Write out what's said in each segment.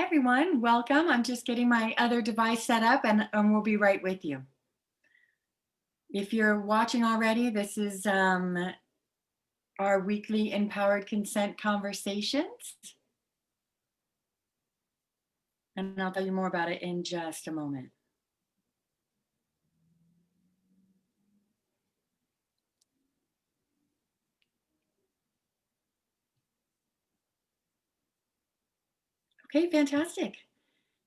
everyone, welcome. I'm just getting my other device set up and we'll be right with you. If you're watching already, this is our weekly Empowered Consent conversations. And I'll tell you more about it in just a moment. Okay, fantastic.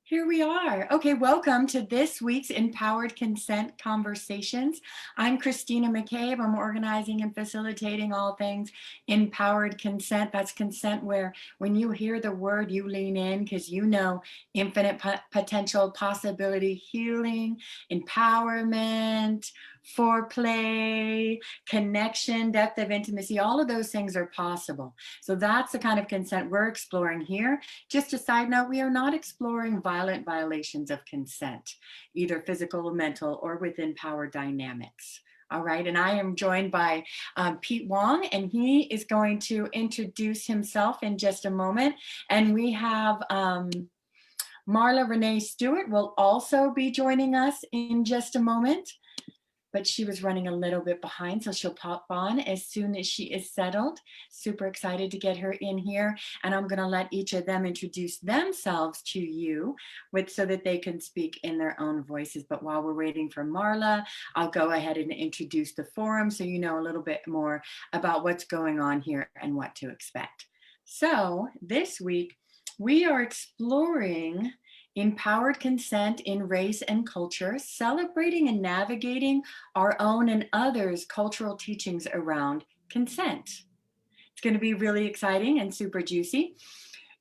Here we are. Okay, welcome to this week's Empowered Consent Conversations. I'm Christina McCabe. I'm organizing and facilitating all things empowered consent. That's consent where when you hear the word, you lean in because you know infinite potential, possibility, healing, empowerment, foreplay, connection, depth of intimacy, all of those things are possible. So that's the kind of consent we're exploring here. Just a side note, we are not exploring violent violations of consent, either physical, mental, or within power dynamics. All right, and I am joined by Pete Wong, and he is going to introduce himself in just a moment. And we have Marla Renee Stewart will also be joining us in just a moment. But she was running a little bit behind, so she'll pop on as soon as she is settled. Super excited to get her in here, and I'm gonna let each of them introduce themselves to you so that they can speak in their own voices. But while we're waiting for Marla, I'll go ahead and introduce the forum so you know a little bit more about what's going on here and what to expect. So this week, we are exploring empowered consent in race and culture, celebrating and navigating our own and others' cultural teachings around consent. It's going to be really exciting and super juicy.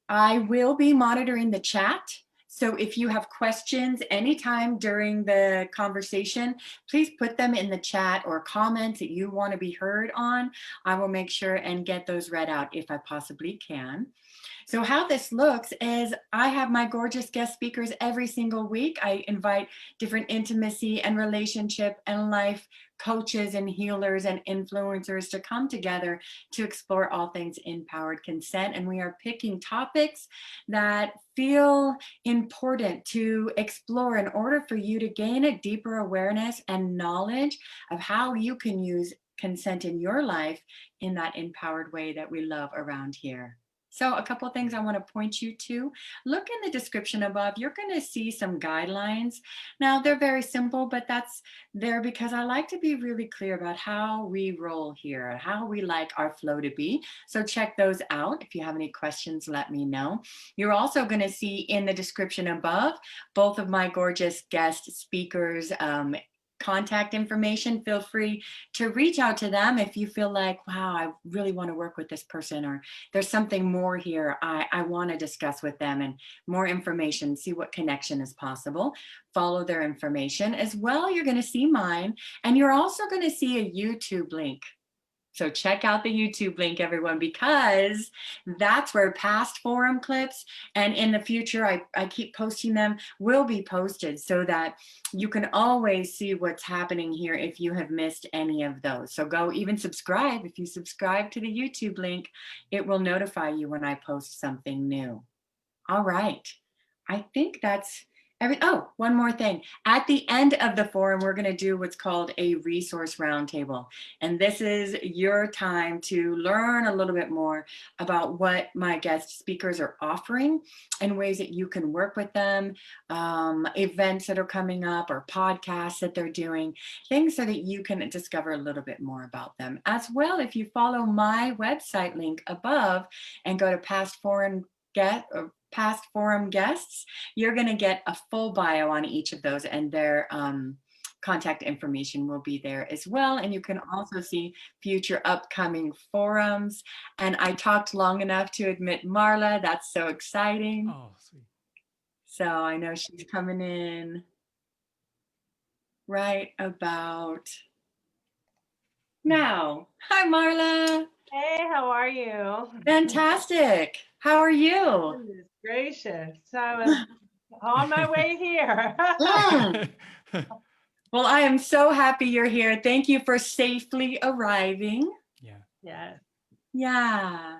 I will be monitoring the chat. So if you have questions anytime during the conversation, please put them in the chat or comments that you want to be heard on. I will make sure and get those read out if I possibly can. So how this looks is I have my gorgeous guest speakers every single week. I invite different intimacy and relationship and life coaches and healers and influencers to come together to explore all things empowered consent. And we are picking topics that feel important to explore in order for you to gain a deeper awareness and knowledge of how you can use consent in your life in that empowered way that we love around here. So a couple of things I want to point you to. Look in the description above. You're going to see some guidelines. Now, they're very simple, but that's there because I like to be really clear about how we roll here, how we like our flow to be. So check those out. If you have any questions, let me know. You're also going to see in the description above both of my gorgeous guest speakers' contact information. Feel free to reach out to them if you feel like, wow, I really want to work with this person, or there's something more here I want to discuss with them, and more information, see what connection is possible. Follow their information as well. You're going to see mine, and you're also going to see a YouTube link. So check out the YouTube link, everyone, because that's where past forum clips, and in the future, I keep posting them, will be posted so that you can always see what's happening here if you have missed any of those. So go even subscribe. If you subscribe to the YouTube link, it will notify you when I post something new. All right. I think that's oh, one more thing. At the end of the forum, we're going to do what's called a resource roundtable. And this is your time to learn a little bit more about what my guest speakers are offering and ways that you can work with them, events that are coming up or podcasts that they're doing, things so that you can discover a little bit more about them. As well, if you follow my website link above and go to past forum guests, you're going to get a full bio on each of those, and their contact information will be there as well. And you can also see future upcoming forums. And I talked long enough to admit Marla. That's so exciting. Oh, sweet. So I know she's coming in right about now. Hi, Marla. Hey, how are you? Fantastic. How are you? Goodness gracious. I was on my way here. Well, I am so happy you're here. Thank you for safely arriving. Yeah. Yes. Yeah.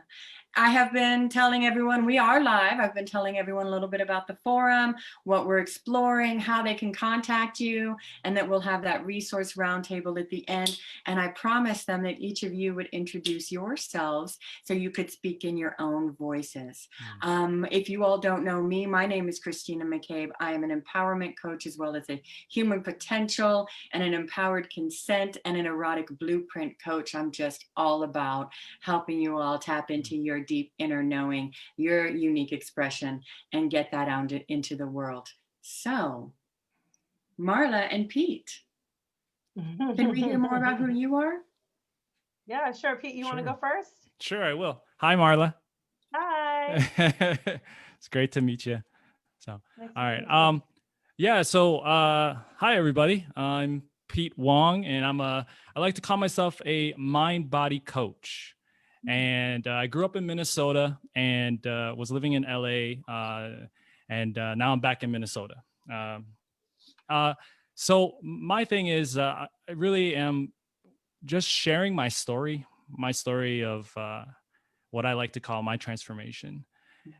I have been telling everyone we are live. I've been telling everyone a little bit about the forum, what we're exploring, how they can contact you, and that we'll have that resource roundtable at the end. And I promised them that each of you would introduce yourselves so you could speak in your own voices. If you all don't know me, my name is Christina McCabe. I am an empowerment coach as well as a human potential and an empowered consent and an erotic blueprint coach. I'm just all about helping you all tap into your deep inner knowing, your unique expression, and get that out into the world. So, Marla and Pete, can we hear more about who you are? Yeah, sure. Pete, you want to go first? Sure, I will. Hi, Marla. Hi. It's great to meet you. So, Nice all to meet right. you. Yeah. So, hi everybody. I'm Pete Wong, and I like to call myself a mind-body coach. And I grew up in Minnesota and was living in LA, and now I'm back in Minnesota. So my thing is, I really am just sharing my story of what I like to call my transformation.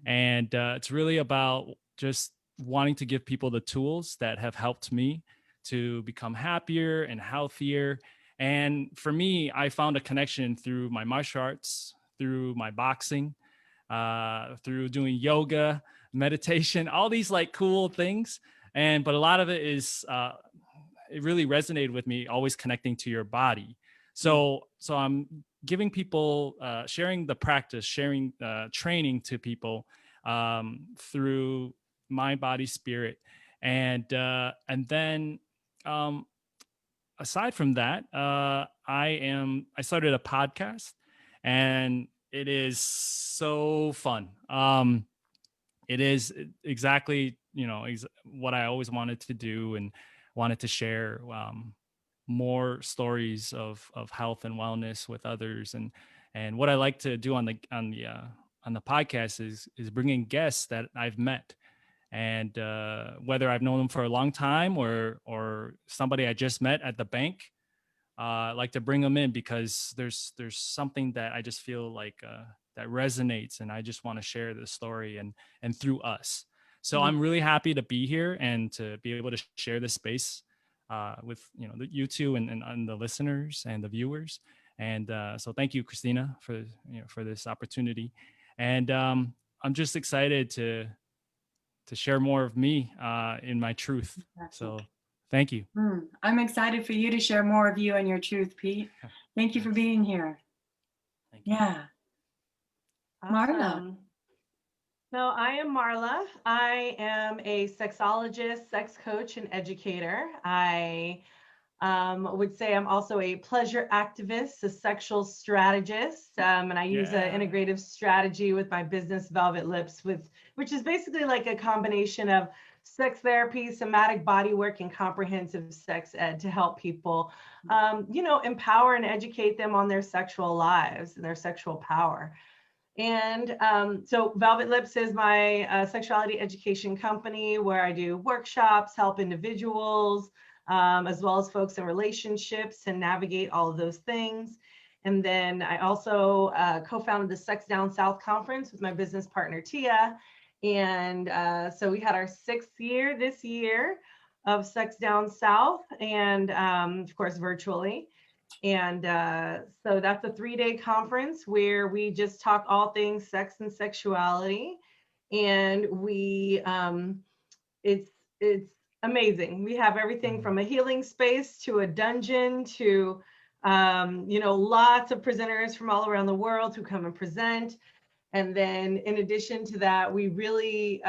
And it's really about just wanting to give people the tools that have helped me to become happier and healthier. And for me, I found a connection through my martial arts, through my boxing, through doing yoga, meditation, all these like cool things. But a lot of it is, it really resonated with me, always connecting to your body. So I'm giving people, sharing the practice, sharing training to people through mind, body, spirit, and then aside from that, I started a podcast, and it is so fun. It is exactly what I always wanted to do and wanted to share. More stories of health and wellness with others, and what I like to do on the podcast is bringing guests that I've met, and whether I've known them for a long time or somebody I just met at the bank, I like to bring them in because there's something that I just feel like that resonates, and I just want to share the story and through us. So I'm really happy to be here and to be able to share this space with you two and the listeners and the viewers. And so thank you, Christina, for this opportunity. And I'm just excited to share more of me in my truth. So thank you. I'm excited for you to share more of you and your truth, Pete. Thank you for being here. Thank you. Yeah. Marla. Awesome. So I am Marla. I am a sexologist, sex coach, and educator. I would say I'm also a pleasure activist, a sexual strategist, and I use an integrative strategy with my business, Velvet Lips, which is basically like a combination of sex therapy, somatic body work, and comprehensive sex ed to help people, empower and educate them on their sexual lives and their sexual power. And so Velvet Lips is my sexuality education company where I do workshops, help individuals, as well as folks in relationships and navigate all of those things. And then I also co-founded the Sex Down South conference with my business partner, Tia. And so we had our 6th year this year of Sex Down South, and of course, virtually. And so that's a 3-day conference where we just talk all things sex and sexuality. And we, it's amazing. We have everything from a healing space to a dungeon to, lots of presenters from all around the world who come and present. And then in addition to that, we really,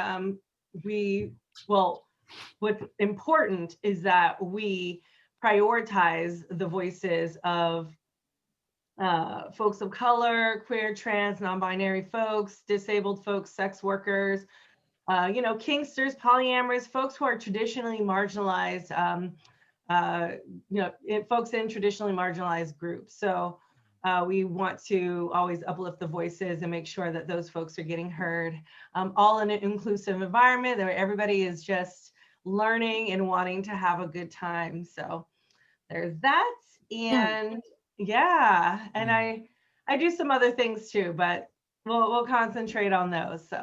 what's important is that we prioritize the voices of folks of color, queer, trans, non-binary folks, disabled folks, sex workers, kinksters, polyamorous, folks who are traditionally marginalized, folks in traditionally marginalized groups. So we want to always uplift the voices and make sure that those folks are getting heard, all in an inclusive environment where everybody is just learning and wanting to have a good time. So there's that. And and I do some other things too, but we'll concentrate on those. So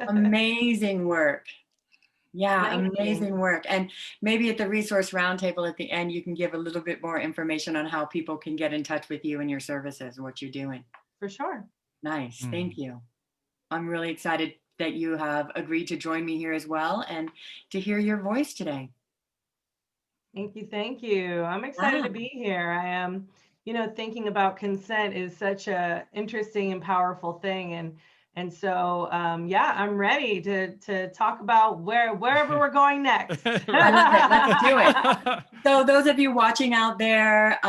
Amazing work. Yeah, thank you. amazing work. And maybe at the resource roundtable at the end, you can give a little bit more information on how people can get in touch with you and your services and what you're doing. For sure. Nice. Mm. Thank you. I'm really excited that you have agreed to join me here as well and to hear your voice today. Thank you. Thank you. I'm excited to Wow. be here. I am, thinking about consent is such a interesting and powerful thing. And so, yeah, I'm ready to talk about wherever we're going next. I love it. Let's do it. So those of you watching out there,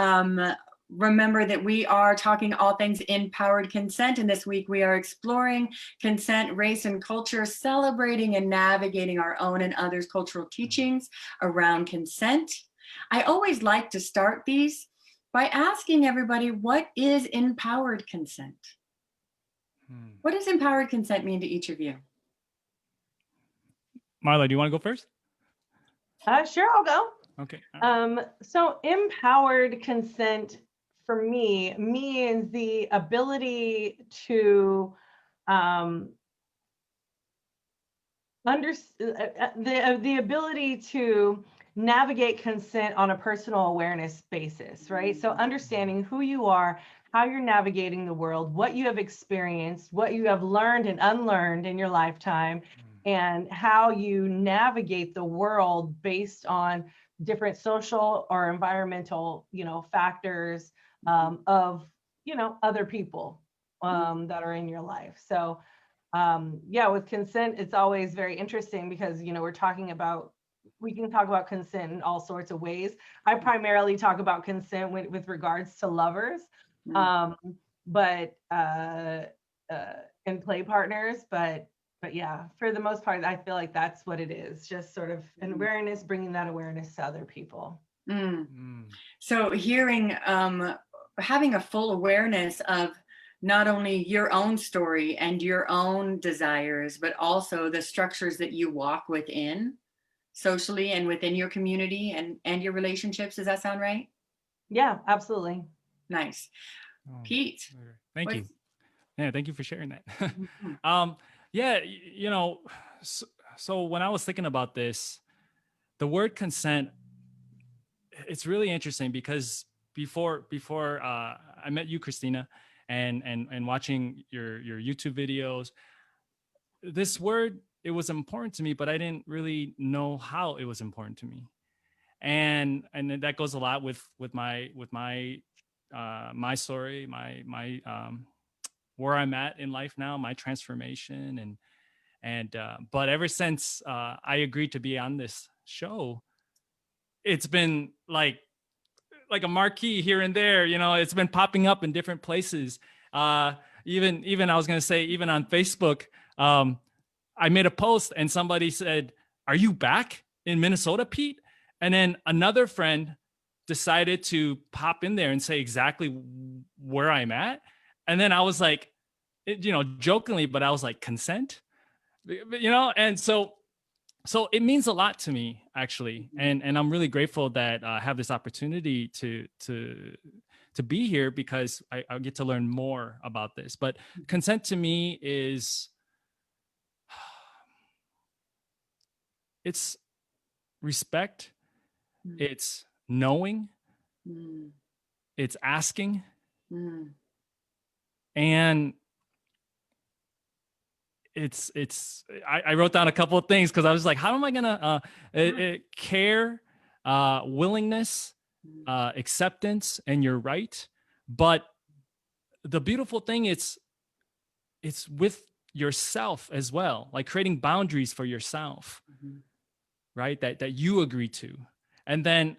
remember that we are talking all things empowered consent. And this week we are exploring consent, race, and culture, celebrating and navigating our own and others' cultural teachings around consent. I always like to start these by asking everybody, what is empowered consent? What does empowered consent mean to each of you? Marla, do you want to go first? Sure, I'll go. Okay. So empowered consent for me means the ability to the ability to navigate consent on a personal awareness basis, right? So understanding who you are, how you're navigating the world, what you have experienced, what you have learned and unlearned in your lifetime, and how you navigate the world based on different social or environmental, factors of, other people that are in your life. So yeah, with consent, it's always very interesting because, we can talk about consent in all sorts of ways. I primarily talk about consent with regards to lovers, um, but and play partners, but yeah, for the most part, I feel like that's what it is. Just sort of an awareness, bringing that awareness to other people. So hearing, having a full awareness of not only your own story and your own desires, but also the structures that you walk within socially and within your community and your relationships. Does that sound right? Yeah, absolutely. Nice. Oh, Pete. thank you. Yeah, thank you for sharing that. Mhm. Yeah, so when I was thinking about this, the word consent, it's really interesting because before I met you, Christina, and watching your YouTube videos, this word, it was important to me, but I didn't really know how it was important to me. And that goes a lot with my my story, my where I'm at in life now, my transformation, and but ever since I agreed to be on this show, it's been like a marquee here and there. It's been popping up in different places. Even I was gonna say, even on Facebook, I made a post and somebody said, "Are you back in Minnesota, Pete?" And then another friend decided to pop in there and say exactly where I'm at. And then I was like, jokingly, but I was like, consent, and so it means a lot to me, actually, and I'm really grateful that I have this opportunity to be here because I get to learn more about this. But consent to me is, it's respect, it's knowing, it's asking, and I wrote down a couple of things because I was like, how am I gonna care, willingness, acceptance, and you're right. But the beautiful thing is it's with yourself as well, like creating boundaries for yourself, right? That you agree to. And then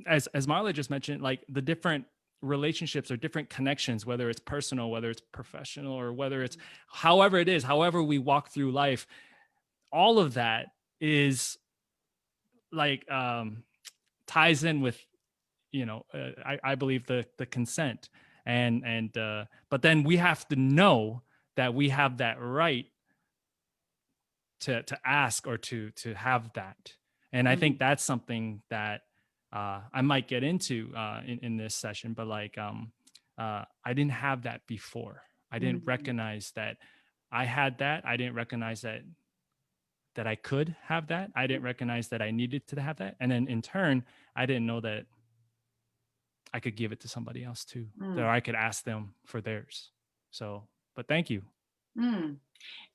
as Marla just mentioned, like the different relationships or different connections, whether it's personal, whether it's professional, or whether it's however it is, however we walk through life, all of that is like ties in with, I believe the consent, and but then we have to know that we have that right to ask or to have that. And I think that's something that I might get into in this session. But like I didn't have that before. I didn't recognize that I had that. I didn't recognize that I could have that. I didn't recognize that I needed to have that. And then in turn, I didn't know that I could give it to somebody else too, that I could ask them for theirs. So, but thank you.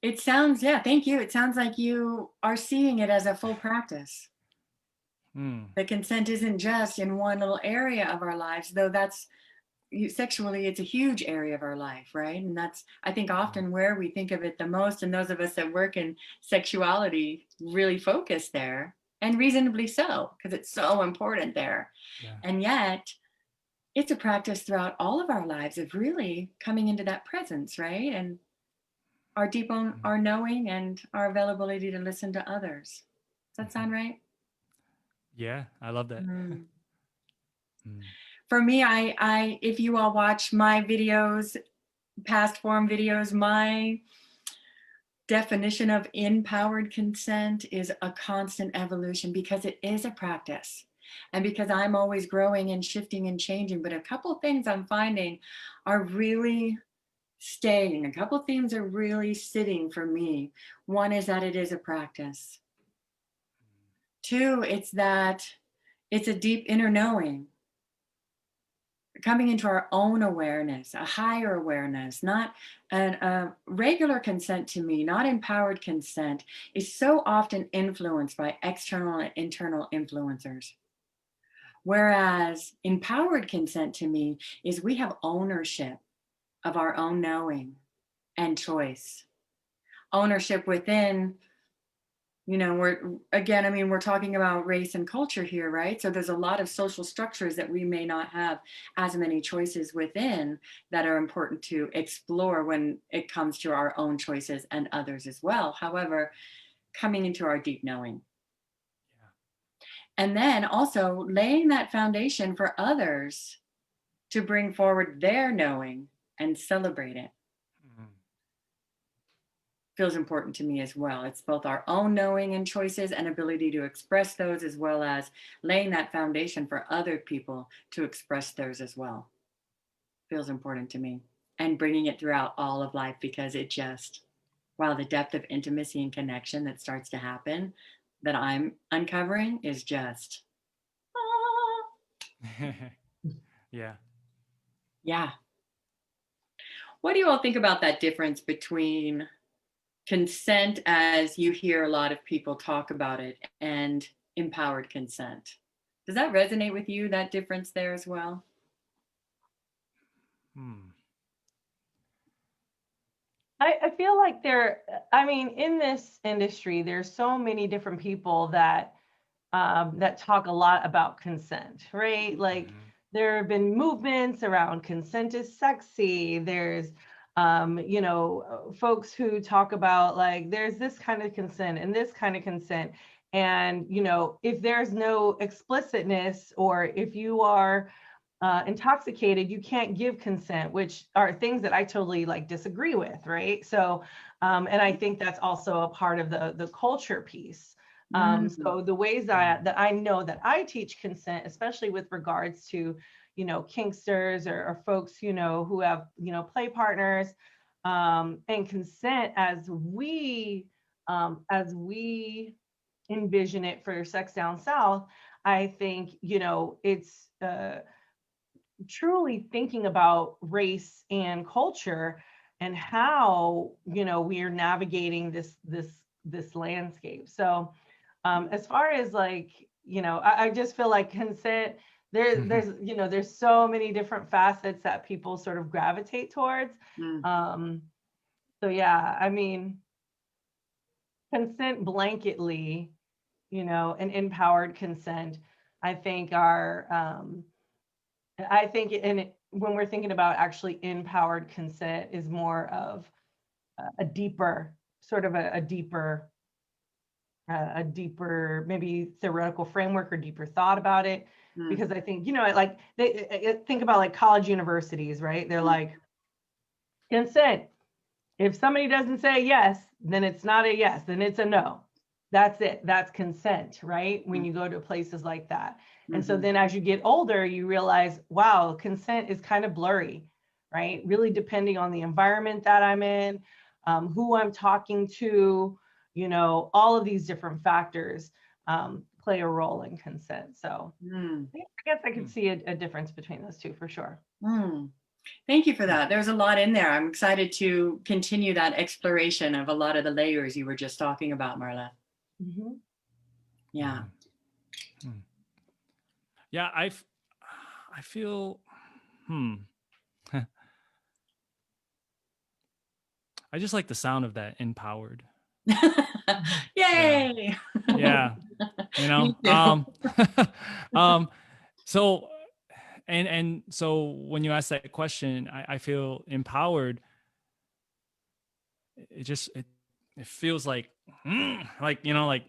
It sounds, yeah, thank you. It sounds like you are seeing it as a full practice. The consent isn't just in one little area of our lives, though that's sexually, it's a huge area of our life, right? And that's, I think, often where we think of it the most. And those of us that work in sexuality really focus there, and reasonably so, because it's so important there. Yeah. And yet, it's a practice throughout all of our lives of really coming into that presence, right? And our deep own, our knowing, and our availability to listen to others. Does that sound right? Yeah, I love that. For me, I if you all watch my videos, past form videos, my definition of empowered consent is a constant evolution, because it is a practice, and because I'm always growing and shifting and changing. But a couple things I'm finding are really staying. A couple themes are really sitting for me. One is that it is a practice. Two, it's that it's a deep inner knowing, coming into our own awareness, a higher awareness, not a regular consent. To me, not empowered consent, is so often influenced by external and internal influencers. Whereas empowered consent to me is we have ownership of our own knowing and choice. Ownership within, we're talking about race and culture here, right? So there's a lot of social structures that we may not have as many choices within, that are important to explore when it comes to our own choices and others as well. However, coming into our deep knowing. And then also laying that foundation for others to bring forward their knowing and celebrate it. Feels important to me as well. It's both our own knowing and choices and ability to express those, as well as laying that foundation for other people to express theirs as well. Feels important to me, and bringing it throughout all of life, because it just, while the depth of intimacy and connection that starts to happen, that I'm uncovering, is just, Yeah. Yeah. What do you all think about that difference between consent, as you hear a lot of people talk about it, and empowered consent? Does that resonate with you, that difference there as well? I feel like in this industry, there's so many different people that talk a lot about consent, right? Like there have been movements around consent is sexy. There's, folks who talk about like, there's this kind of consent and this kind of consent. And, if there's no explicitness, or if you are intoxicated, you can't give consent, which are things that I totally disagree with, right? So, and I think that's also a part of the culture piece. So the ways that I know that I teach consent, especially with regards to, kinksters or folks, who have, play partners, and consent as we envision it for Sex Down South, I think, it's truly thinking about race and culture, and how, we are navigating this landscape. So as far as I just feel like consent, there's so many different facets that people sort of gravitate towards. So yeah, consent blanketly, and empowered consent, I think when we're thinking about actually empowered consent, is more of a deeper, maybe theoretical framework, or deeper thought about it. Because I think, think about like college universities, right? They're like, consent. If somebody doesn't say yes, then it's not a yes, then it's a no. that's it. That's consent, right? When you go to places like that. And so then as you get older, you realize, wow, consent is kind of blurry, right? Really depending on the environment that I'm in, who I'm talking to, you know, all of these different factors play a role in consent. So I guess I could see a difference between those two for sure. Thank you for that. There's a lot in there. I'm excited to continue that exploration of a lot of the layers you were just talking about, Marla. Yeah. Yeah, I feel, I just like the sound of that, empowered. Yay! Yeah. You Me know, too. so, and so when you ask that question, I feel empowered. It just, it feels like, you know, like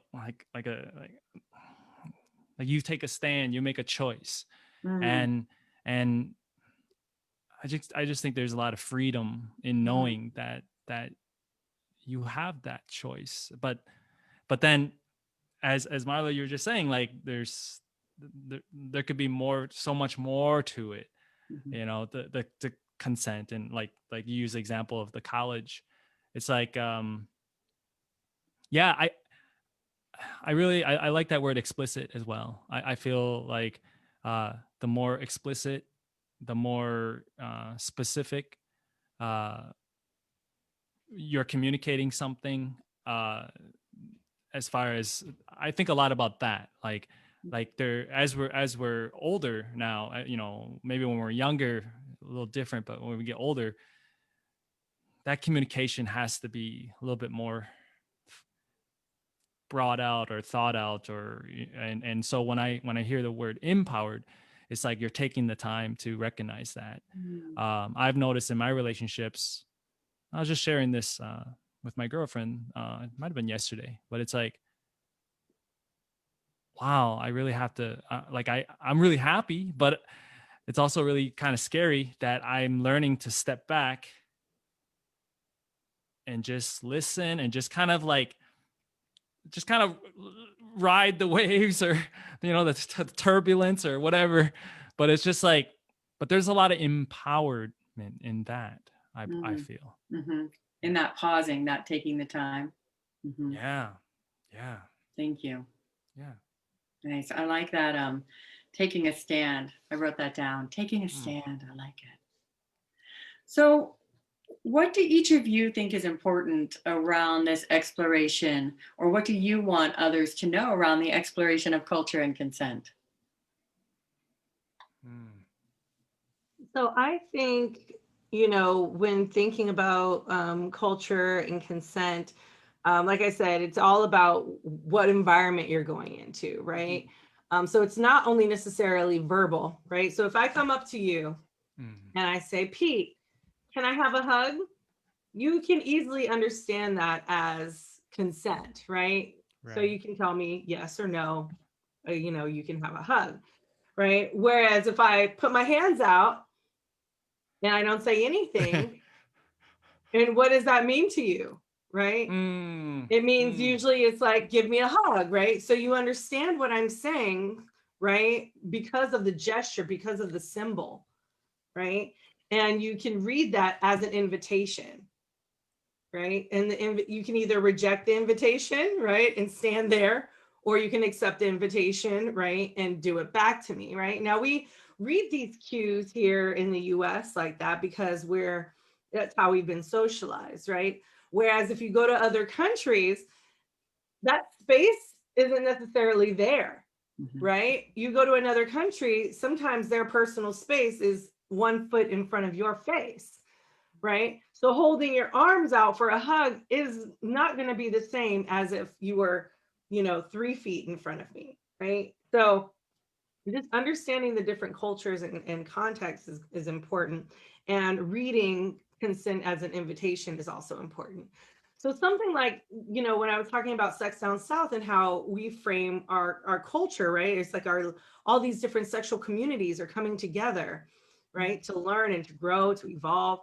you take a stand, you make a choice. And I just think there's a lot of freedom in knowing that you have that choice. But then, as Marla, you were just saying, like there could be more, so much more to it. You know, the consent, and like you use the example of the college. It's like, yeah, I really like that word explicit as well. I feel like the more explicit, the more specific you're communicating something, as far as, I think a lot about that, like there, as we're older now, you know, maybe when we're younger a little different, but when we get older, that communication has to be a little bit more brought out or thought out, or and so when I hear the word empowered, it's like you're taking the time to recognize that. I've noticed in my relationships, I was just sharing this with my girlfriend, it might have been yesterday, but it's like, wow, I really have to, like I'm really happy, but it's also really kind of scary that I'm learning to step back and just listen and just kind of ride the waves, or you know, the turbulence or whatever. But it's just like, but there's a lot of empowerment in that. I feel in that pausing, that taking the time. Yeah. Thank you. Yeah. Nice. I like that. Taking a stand. I wrote that down. Taking a stand. I like it. So what do each of you think is important around this exploration, or what do you want others to know around the exploration of culture and consent? So I think, you know, when thinking about culture and consent, like I said, it's all about what environment you're going into, right? So it's not only necessarily verbal, right? So if I come up to you and I say, Pete, can I have a hug? You can easily understand that as consent, right? So you can tell me yes or no, you know, you can have a hug, right? Whereas if I put my hands out and I don't say anything, and what does that mean to you, right? It means usually it's like, give me a hug, right? So you understand what I'm saying, right? Because of the gesture, because of the symbol, right? And you can read that as an invitation, right? And you can either reject the invitation, right, and stand there, or you can accept the invitation, right, and do it back to me, right? Now we read these cues here in the US like that because that's how we've been socialized, right? Whereas if you go to other countries, that space isn't necessarily there, right? You go to another country, sometimes their personal space is 1 foot in front of your face, right? So holding your arms out for a hug is not going to be the same as if you were, you know, 3 feet in front of me, right? So just understanding the different cultures and contexts is important. And reading consent as an invitation is also important. So something like, you know, when I was talking about Sex Down South and how we frame our culture, right? It's like all these different sexual communities are coming together, right? To learn and to grow, to evolve.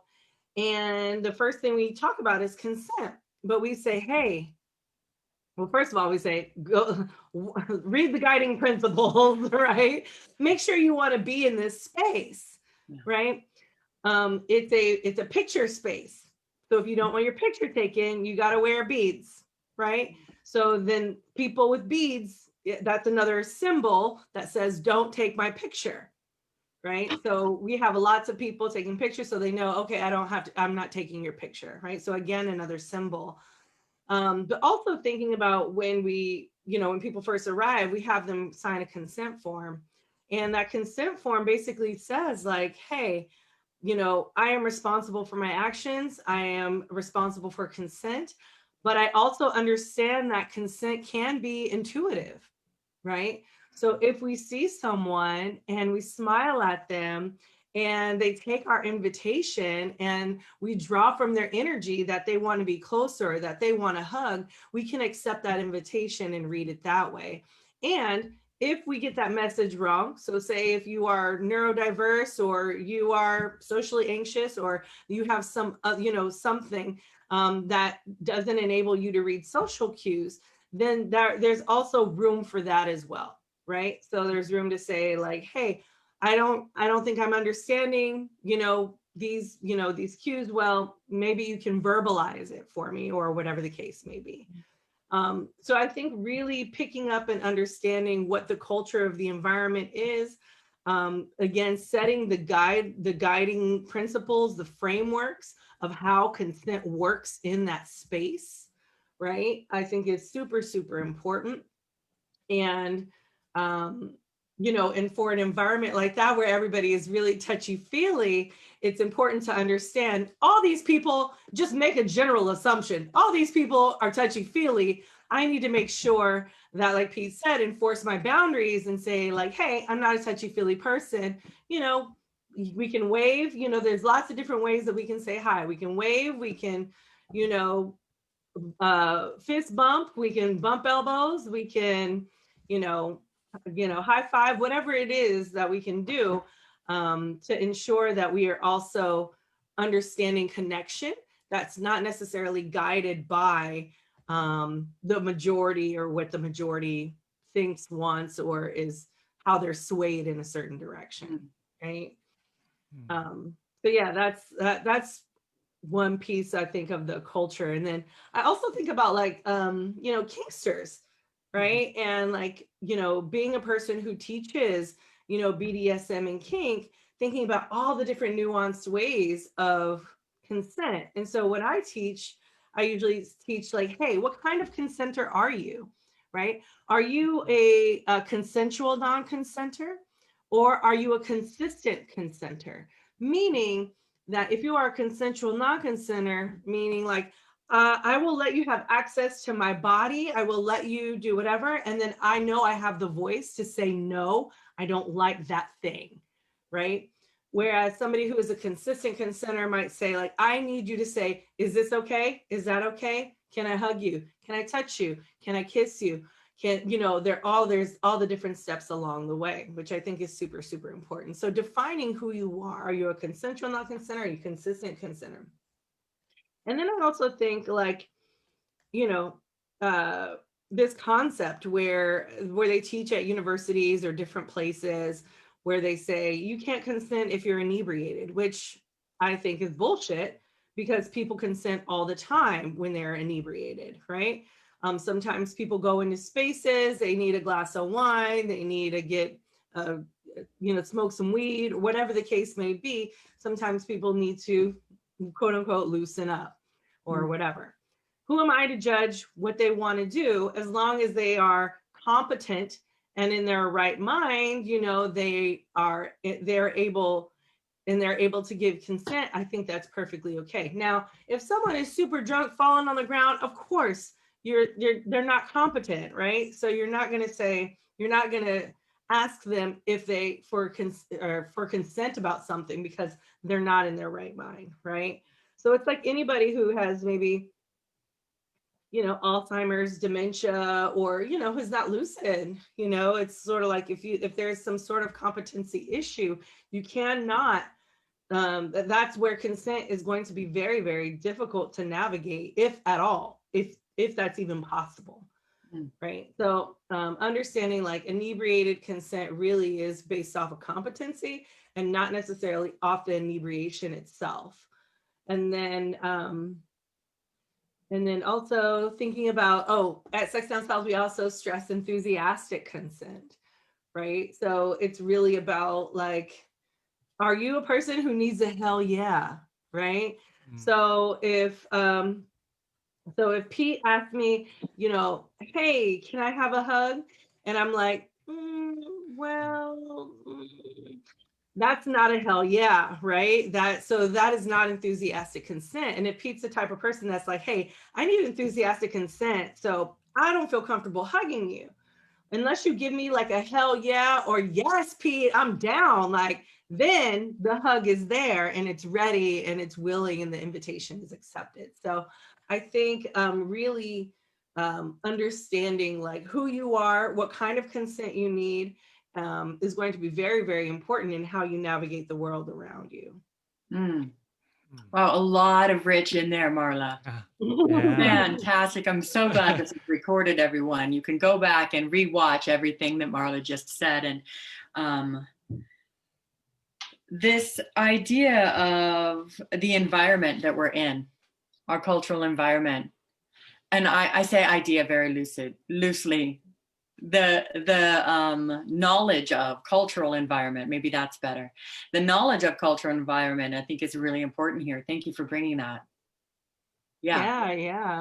And the first thing we talk about is consent. But we say, hey, Well, first of all, we say go read the guiding principles, right? Make sure you want to be in this space, right? It's a picture space. So if you don't want your picture taken, you got to wear beads, right? So then people with beads, that's another symbol that says, don't take my picture, right? So we have lots of people taking pictures so they know, okay, I'm not taking your picture, right? So again, another symbol. But also thinking about when when people first arrive, we have them sign a consent form. And that consent form basically says like, hey, I am responsible for my actions. I am responsible for consent, but I also understand that consent can be intuitive, right? So if we see someone and we smile at them and they take our invitation and we draw from their energy that they want to be closer, that they want to hug, we can accept that invitation and read it that way. And if we get that message wrong, so say if you are neurodiverse or you are socially anxious or you have some, something that doesn't enable you to read social cues, then there's also room for that as well, right? So there's room to say like, hey, I don't think I'm understanding, these cues. Well, maybe you can verbalize it for me or whatever the case may be. So I think really picking up and understanding what the culture of the environment is, again, setting the guiding principles, the frameworks of how consent works in that space, right? I think is super, super important. And, and for an environment like that, where everybody is really touchy-feely, it's important to understand all these people just make a general assumption. All these people are touchy-feely. I need to make sure that, like Pete said, enforce my boundaries and say like, hey, I'm not a touchy-feely person. We can wave, there's lots of different ways that we can say hi. We can wave, we can, fist bump, we can bump elbows, we can, high five, whatever it is that we can do to ensure that we are also understanding connection that's not necessarily guided by the majority or what the majority thinks, wants, or is how they're swayed in a certain direction, right? So yeah, that's one piece I think of the culture. And then I also think about like, kinksters, right? And like, being a person who teaches, BDSM and kink, thinking about all the different nuanced ways of consent. And so what I teach, I usually teach like, hey, what kind of consenter are you, right? Are you a consensual non-consenter, or are you a consistent consenter? Meaning that if you are a consensual non-consenter, meaning like, I will let you have access to my body, I will let you do whatever, and then I know I have the voice to say, no, I don't like that thing, right? Whereas somebody who is a consistent consenter might say like, I need you to say, is this okay? Is that okay? Can I hug you? Can I touch you? Can I kiss you? There's all the different steps along the way, which I think is super, super important. So defining who you are you a consensual non-consenter? Are you consistent consenter? And then I also think like, this concept where they teach at universities or different places where they say you can't consent if you're inebriated, which I think is bullshit, because people consent all the time when they're inebriated, right? Sometimes people go into spaces, they need a glass of wine, they need to get, smoke some weed, or whatever the case may be. Sometimes people need to, quote unquote, loosen up or whatever. Who am I to judge what they want to do, as long as they are competent and in their right mind, they're able to give consent. I think that's perfectly okay. Now, if someone is super drunk, falling on the ground, of course, they're not competent, right? So you're not going to ask them if they for consent about something, because they're not in their right mind, right? So it's like anybody who has maybe, Alzheimer's, dementia, or, who's not lucid, it's sort of like if there's some sort of competency issue, you cannot, that's where consent is going to be very, very difficult to navigate, if at all, if that's even possible. right? So understanding like inebriated consent really is based off of competency and not necessarily off the inebriation itself. And then also thinking about, at Sex Down South, we also stress enthusiastic consent, right? So it's really about like, are you a person who needs a hell yeah, right? So if Pete asked me, hey, can I have a hug? And I'm like, well, that's not a hell yeah, right? So that is not enthusiastic consent. And if Pete's the type of person that's like, hey, I need enthusiastic consent, so I don't feel comfortable hugging you unless you give me like a hell yeah or yes, Pete, I'm down. Like then the hug is there and it's ready and it's willing and the invitation is accepted. So I think really understanding like who you are, what kind of consent you need, is going to be very, very important in how you navigate the world around you. Wow, a lot of rich in there, Marla. Yeah. Fantastic. I'm so glad this is recorded, everyone. You can go back and rewatch everything that Marla just said. And this idea of the environment that we're in, our cultural environment, and I say idea very loosely, the knowledge of cultural environment, maybe that's better. The knowledge of cultural environment, I think, is really important here. Thank you for bringing that. Yeah.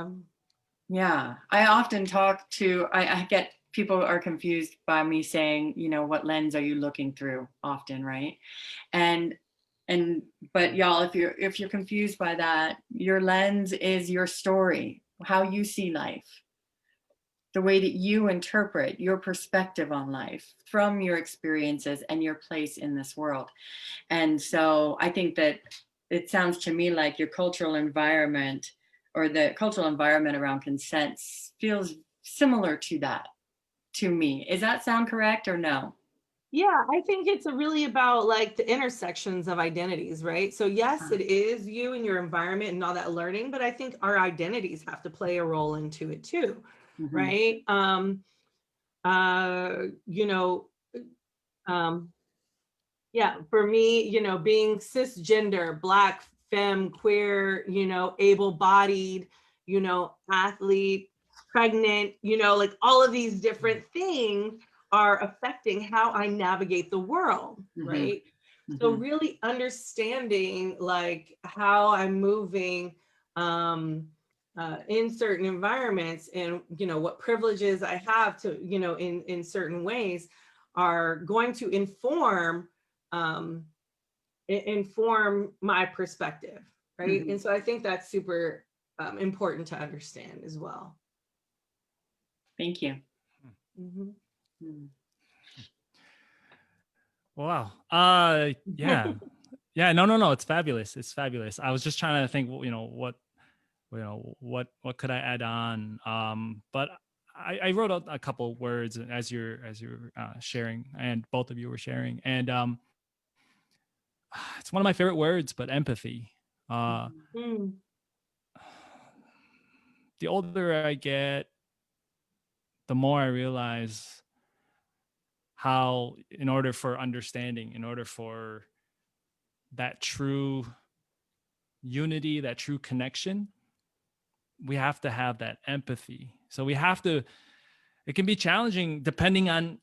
I often talk to, I get people are confused by me saying, what lens are you looking through often, right? But y'all, if you're confused by that, your lens is your story, how you see life, the way that you interpret your perspective on life from your experiences and your place in this world. And so I think that it sounds to me like your cultural environment or the cultural environment around consent feels similar to that to me. Does that sound correct or no? Yeah, I think it's really about like the intersections of identities, right? So yes, it is you and your environment and all that learning, but I think our identities have to play a role into it too, right? Yeah, for me, being cisgender, Black, femme, queer, able-bodied, athlete, pregnant, like all of these different things are affecting how I navigate the world, right? So really understanding like how I'm moving in certain environments and, what privileges I have to, in certain ways are going to inform my perspective, right? And so I think that's super important to understand as well. Thank you. Wow. Yeah. No. It's fabulous. It's fabulous. I was just trying to think, what could I add on? But I wrote out a couple words as you're sharing, and both of you were sharing, and it's one of my favorite words, but empathy. The older I get, the more I realize how, in order for understanding, in order for that true unity, that true connection, we have to have that empathy. So we have to, it can be challenging depending on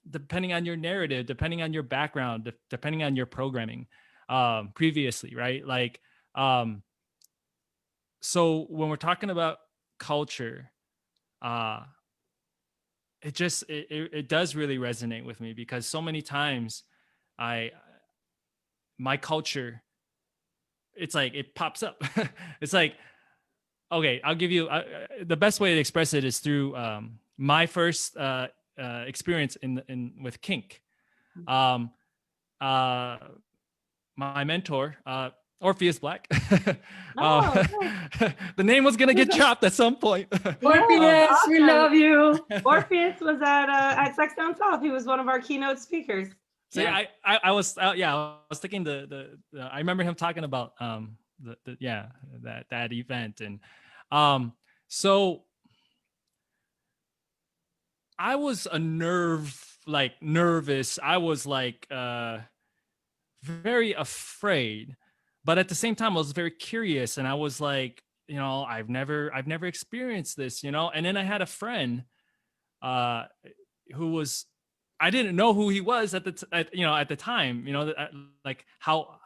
your narrative, depending on your background, depending on your programming previously, right? Like, so when we're talking about culture, it does really resonate with me, because so many times my culture, it's like it pops up. It's like, okay, I'll give you the best way to express it is through my first experience with kink. My mentor, Orpheus Black. The name was gonna get chopped at some point. Orpheus, awesome. We love you. Orpheus was at Sex Down South. He was one of our keynote speakers. So yeah, I was thinking I remember him talking about that event, and so I was nervous. I was like very afraid, but at the same time I was very curious, and I was like, I've never experienced this, and then I had a friend uh who was, I didn't know who he was at the time, like how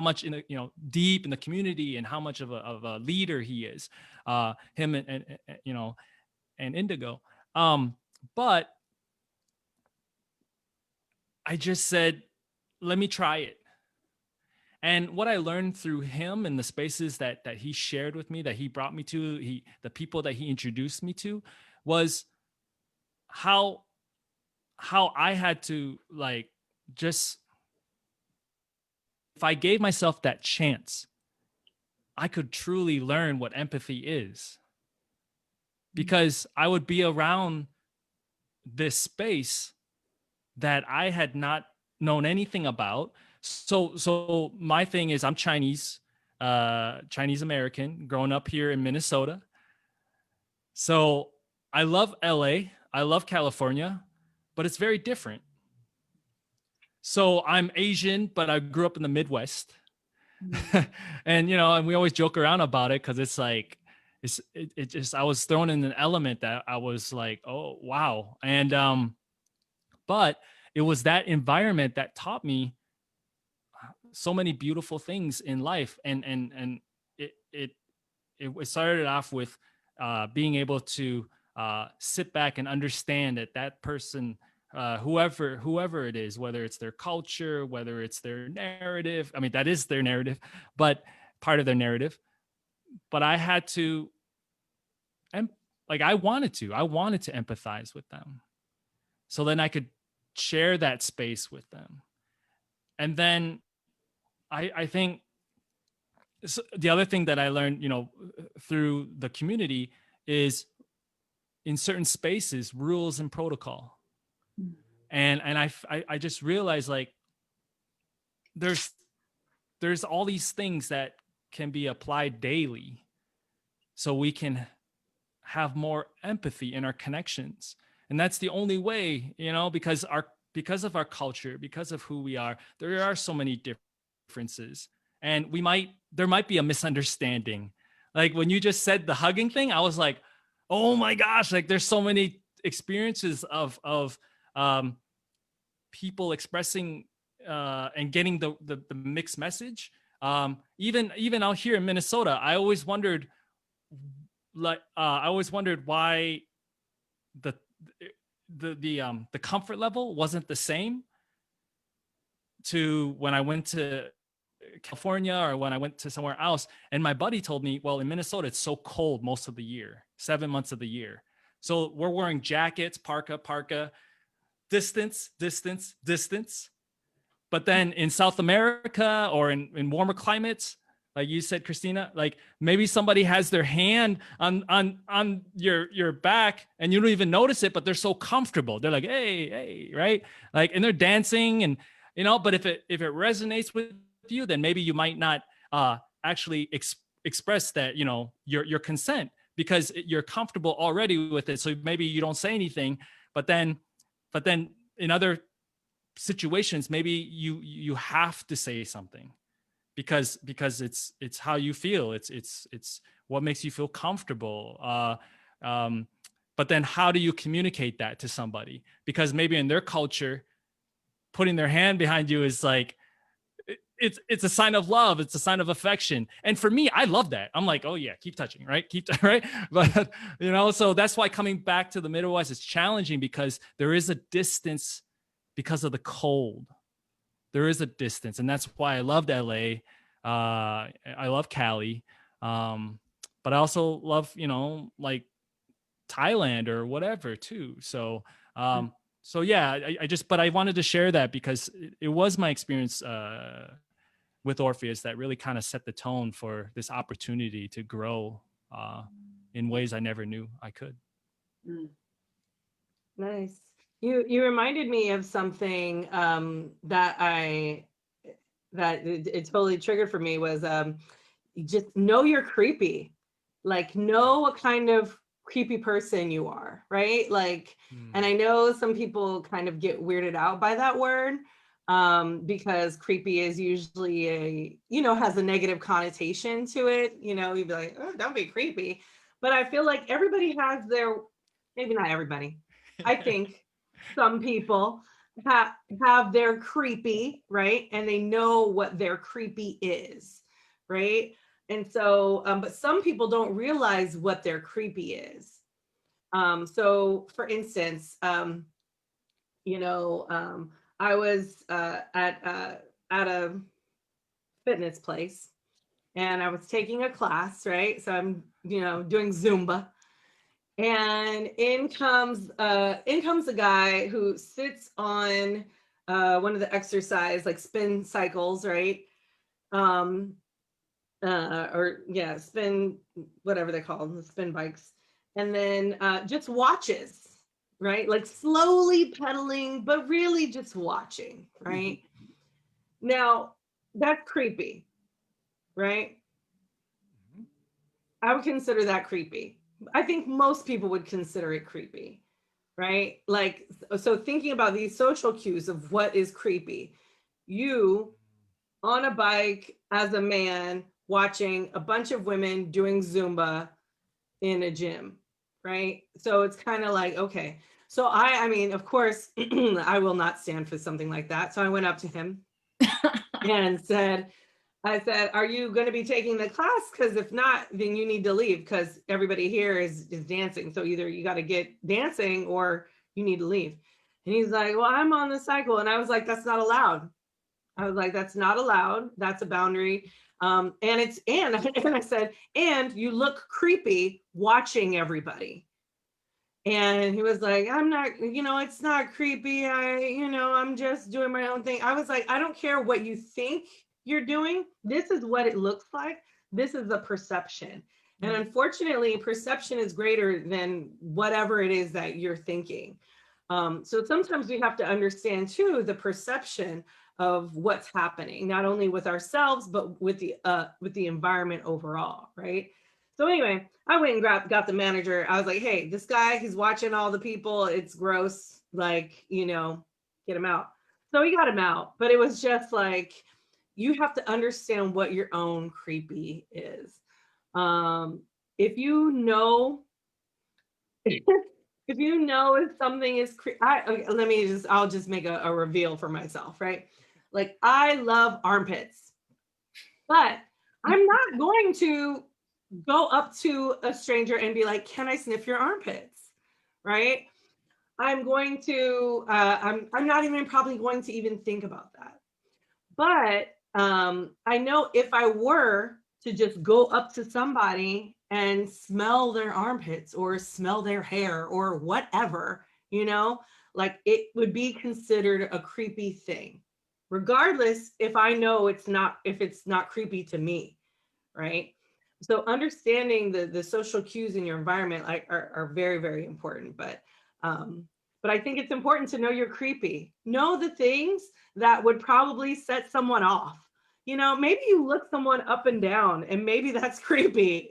much in the, deep in the community, and how much of a leader he is, him and Indigo. But I just said, let me try it. And what I learned through him and the spaces that he shared with me, that he brought me to, the people that he introduced me to, was how I had to, like, just, if I gave myself that chance, I could truly learn what empathy is, because I would be around this space that I had not known anything about. So my thing is, I'm Chinese American, growing up here in Minnesota. So I love LA, I love California, but it's very different. So I'm Asian, but I grew up in the Midwest. And we always joke around about it, because it's like, it just, I was thrown in an element that I was like, oh wow. And but it was that environment that taught me so many beautiful things in life. And it started off with being able to sit back and understand that person, whoever it is, whether it's their culture, whether it's their narrative, I mean, that is their narrative, but part of their narrative. But I had to, I wanted to empathize with them, so then I could share that space with them. And then I think the other thing that I learned, through the community, is, in certain spaces, rules and protocol. And I just realized, like, there's all these things that can be applied daily, so we can have more empathy in our connections. And that's the only way, because of our culture, because of who we are, there are so many differences. And there might be a misunderstanding. Like when you just said the hugging thing, I was like, oh my gosh, like there's so many experiences of people expressing and getting the mixed message. Even out here in Minnesota, I always wondered why the comfort level wasn't the same to when I went to California or when I went to somewhere else. And my buddy told me, well, in Minnesota, it's so cold most of the year, 7 months of the year. So we're wearing jackets, parka, distance. But then in South America or in warmer climates, like you said, Christina, like maybe somebody has their hand on your back and you don't even notice it, but they're so comfortable. They're like, hey, right? Like, and they're dancing, and but if it resonates with you, then maybe you might not actually express that, your consent, because you're comfortable already with it. So maybe you don't say anything, but then in other situations, maybe you have to say something, because it's how you feel. It's what makes you feel comfortable. But then how do you communicate that to somebody? Because maybe in their culture, putting their hand behind you is like, it's a sign of love. It's a sign of affection. And for me, I love that. I'm like, oh yeah, keep touching, right? Right. But, so that's why coming back to the Midwest is challenging, because there is a distance because of the cold. There is a distance. And that's why I loved LA. I love Cali. But I also love, like Thailand or whatever too. So yeah, but I wanted to share that because it was my experience with Orpheus that really kind of set the tone for this opportunity to grow in ways I never knew I could. Nice. You reminded me of something that it totally triggered for me was just know you're creepy. Like know what kind of creepy person you are, right? Like, and I know some people kind of get weirded out by that word, because creepy is usually has a negative connotation to it. You'd be like, oh, don't be creepy. But I feel like everybody has maybe not everybody. I think some people have their creepy, right? And they know what their creepy is, right? And so, but some people don't realize what their creepy is. So for instance, I was at a fitness place, and I was taking a class, right? So I'm, doing Zumba, and in comes a guy who sits on one of the exercise, like spin cycles, right? Spin, whatever they call them, the spin bikes, and then just watches, right? Like slowly pedaling, but really just watching, right? Now, that's creepy, right? I would consider that creepy. I think most people would consider it creepy, right? Like, so thinking about these social cues of what is creepy, you on a bike as a man watching a bunch of women doing Zumba in a gym, right? So it's kind of like, okay. So I mean, of course, I will not stand for something like that. So I went up to him and I said, are you going to be taking the class? Because if not, then you need to leave, because everybody here is dancing. So either you got to get dancing or you need to leave. And he's like, well, I'm on the cycle. And I was like, that's not allowed. I was like, that's not allowed. That's a boundary. And I said, and you look creepy watching everybody. And he was like, I'm not, it's not creepy. I'm just doing my own thing. I was like, I don't care what you think you're doing. This is what it looks like. This is the perception. And unfortunately, perception is greater than whatever it is that you're thinking. So sometimes we have to understand too, the perception of what's happening, not only with ourselves, but with the environment overall, right? So anyway, I went and got the manager. I was like, hey, this guy, he's watching all the people. It's gross. Like, get him out. So he got him out. But it was just like, you have to understand what your own creepy is. If you know, if something is I'll just make a reveal for myself, right? Like, I love armpits, but I'm not going to go up to a stranger and be like, can I sniff your armpits? Right? I'm going to, I'm not even probably going to even think about that. But I know if I were to just go up to somebody and smell their armpits or smell their hair or whatever, like, it would be considered a creepy thing, regardless if I know if it's not creepy to me, right? So understanding the social cues in your environment are very, very important. But I think it's important to know you're creepy. Know the things that would probably set someone off. Maybe you look someone up and down, and maybe that's creepy,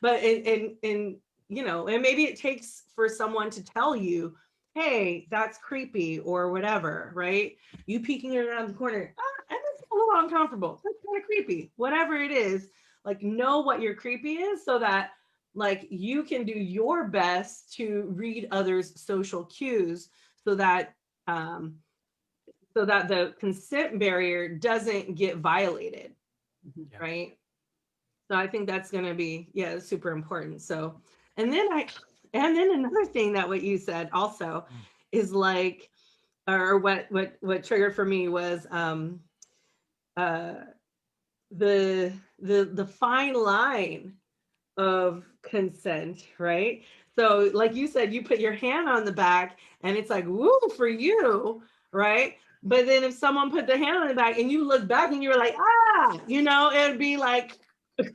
but and maybe it takes for someone to tell you, hey, that's creepy or whatever, right? You peeking around the corner, that's a little uncomfortable. That's kind of creepy. Whatever it is, like, know what your creepy is, so that, like, you can do your best to read others' social cues, so that the consent barrier doesn't get violated, right? So I think that's going to be, super important. So, and then another thing that what you said also is like, or what triggered for me was the fine line of consent, right? So like you said, you put your hand on the back and it's like, woo, for you, right? But then if someone put their hand on the back and you look back and you're like, it'd be like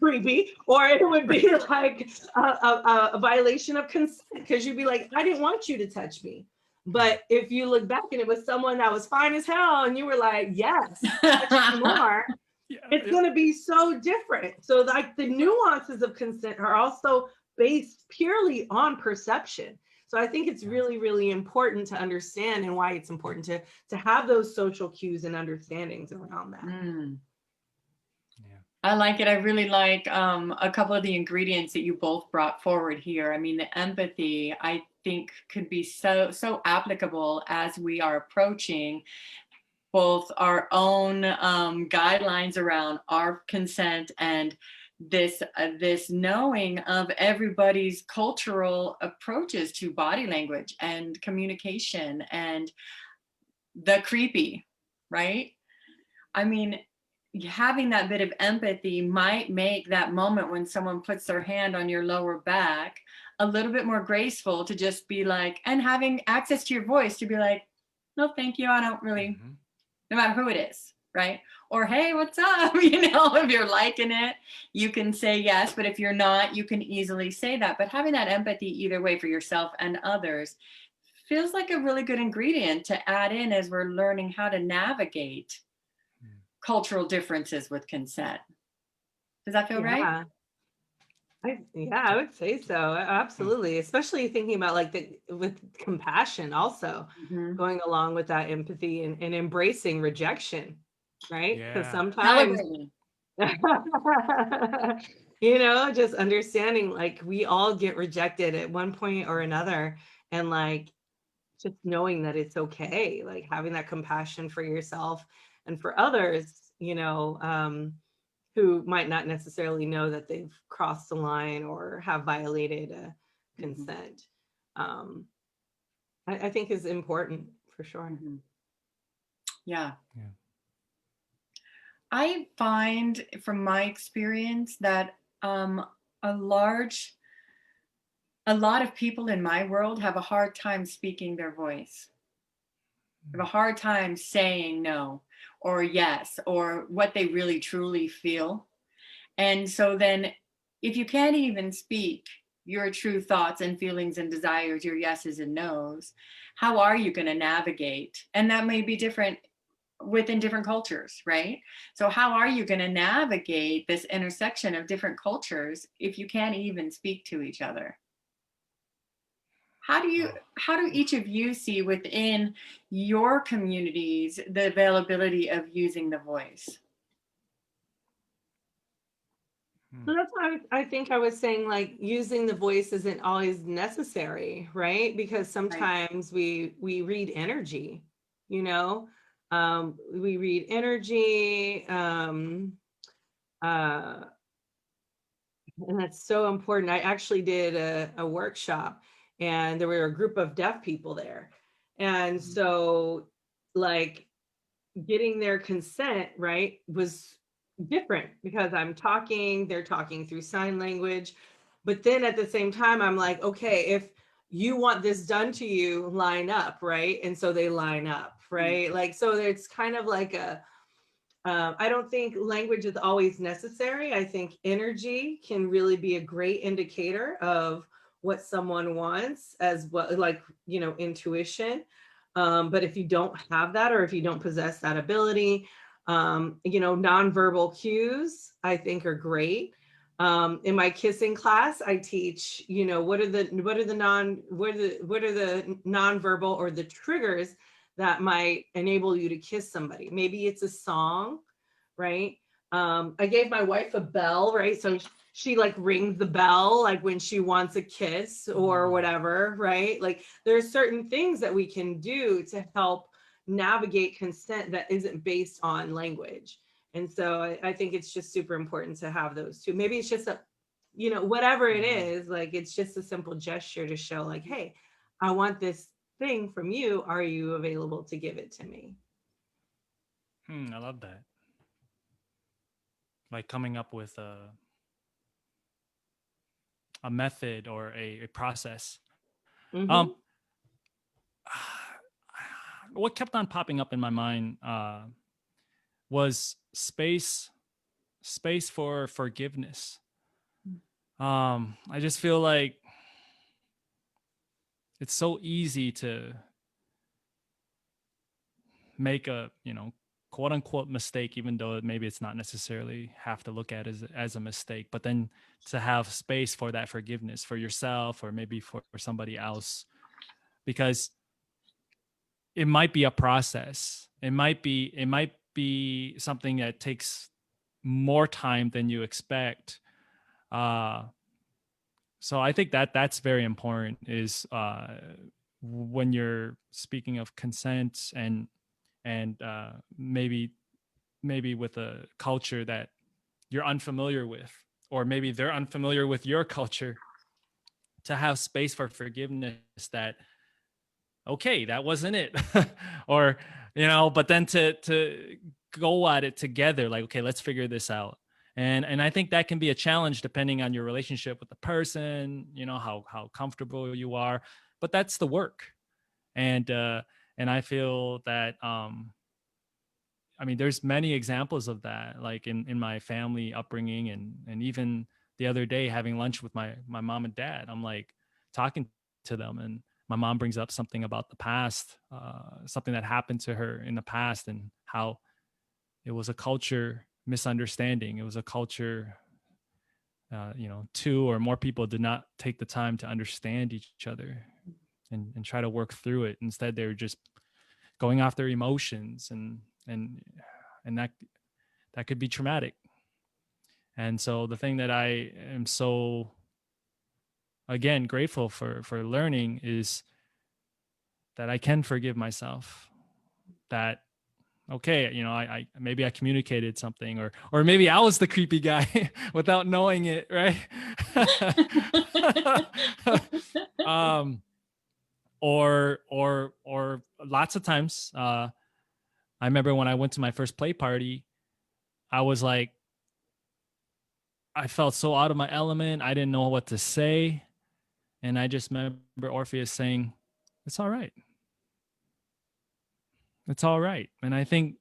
creepy, or it would be like a violation of consent, because you'd be like, I didn't want you to touch me. But if you look back and it was someone that was fine as hell and you were like, yes, touch me more, it's going to be so different. So like the nuances of consent are also based purely on perception. So I think it's really, really important to understand, and why it's important to have those social cues and understandings around that. Yeah. I like it. I really like a couple of the ingredients that you both brought forward here. I mean, the empathy, I think, could be so applicable as we are approaching both our own guidelines around our consent, and this knowing of everybody's cultural approaches to body language and communication and the creepy, right? I mean, having that bit of empathy might make that moment when someone puts their hand on your lower back a little bit more graceful, to just be like, and having access to your voice to be like, no, thank you, I don't really, no matter who it is, right? Or, hey, what's up? You know, if you're liking it, you can say yes, but if you're not, you can easily say that. But having that empathy either way for yourself and others feels like a really good ingredient to add in as we're learning how to navigate cultural differences with consent. Does that feel right? I would say so. Absolutely. Especially thinking about like with compassion also going along with that empathy, and embracing rejection, right? Because sometimes, you know, just understanding like we all get rejected at one point or another, and like just knowing that it's okay, like having that compassion for yourself and for others, you know, who might not necessarily know that they've crossed the line or have violated consent. I think is important for sure. Yeah. I find from my experience that a lot of people in my world have a hard time speaking their voice. Have a hard time saying no or yes, or what they really truly feel. And so then if you can't even speak your true thoughts and feelings and desires, your yeses and nos, how are you going to navigate? And that may be different within different cultures, right? So how are you going to navigate this intersection of different cultures if you can't even speak to each other? How do each of you see within your communities the availability of using the voice? So that's why I think I was saying, like, using the voice isn't always necessary, right? Because sometimes we read energy, you know, we read energy, and that's so important. I actually did a workshop, and there were a group of deaf people there, and so like getting their consent, right, was different because I'm talking, they're talking through sign language. But then at the same time, I'm like, okay, if you want this done to you, line up, right? And so they line up, right? Like, so it's kind of like I don't think language is always necessary. I think energy can really be a great indicator of what someone wants, as well, like, you know, intuition. But if you don't have that, or if you don't possess that ability, you know, nonverbal cues, I think, are great. In my kissing class, I teach, you know, what are the nonverbal or the triggers that might enable you to kiss somebody. Maybe it's a song, right? I gave my wife a bell, right? So she like rings the bell like when she wants a kiss or whatever, right? Like there's certain things that we can do to help navigate consent that isn't based on language. And so I think it's just super important to have those two. Maybe it's just a, you know, whatever it is, like it's just a simple gesture to show like, hey, I want this thing from you. Are you available to give it to me? I love that. Like coming up with a method or a process. What kept on popping up in my mind was space for forgiveness. I just feel like it's so easy to make a, you know, quote unquote mistake, even though maybe it's not necessarily have to look at as a mistake, but then to have space for that forgiveness for yourself or maybe for somebody else, because it might be a process. It might be something that takes more time than you expect. So I think that that's very important, is when you're speaking of consent and maybe with a culture that you're unfamiliar with, or maybe they're unfamiliar with your culture, to have space for forgiveness, that okay, that wasn't it. Or, but then to go at it together, like, okay, let's figure this out. And I think that can be a challenge depending on your relationship with the person, how comfortable you are, but that's the work. And I feel that there's many examples of that, like in my family upbringing, and even the other day having lunch with my mom and dad. I'm like talking to them, and my mom brings up something about the past, something that happened to her in the past, and how it was a culture misunderstanding. It was a culture, two or more people did not take the time to understand each other and try to work through it. Instead, they were just going off their emotions, and that could be traumatic. And so the thing that I am so, again, grateful for learning is that I can forgive myself. That okay, I maybe I communicated something, or maybe I was the creepy guy without knowing it, right? Or lots of times, I remember when I went to my first play party, I was like, I felt so out of my element. I didn't know what to say. And I just remember Orpheus saying, it's all right. It's all right. And I think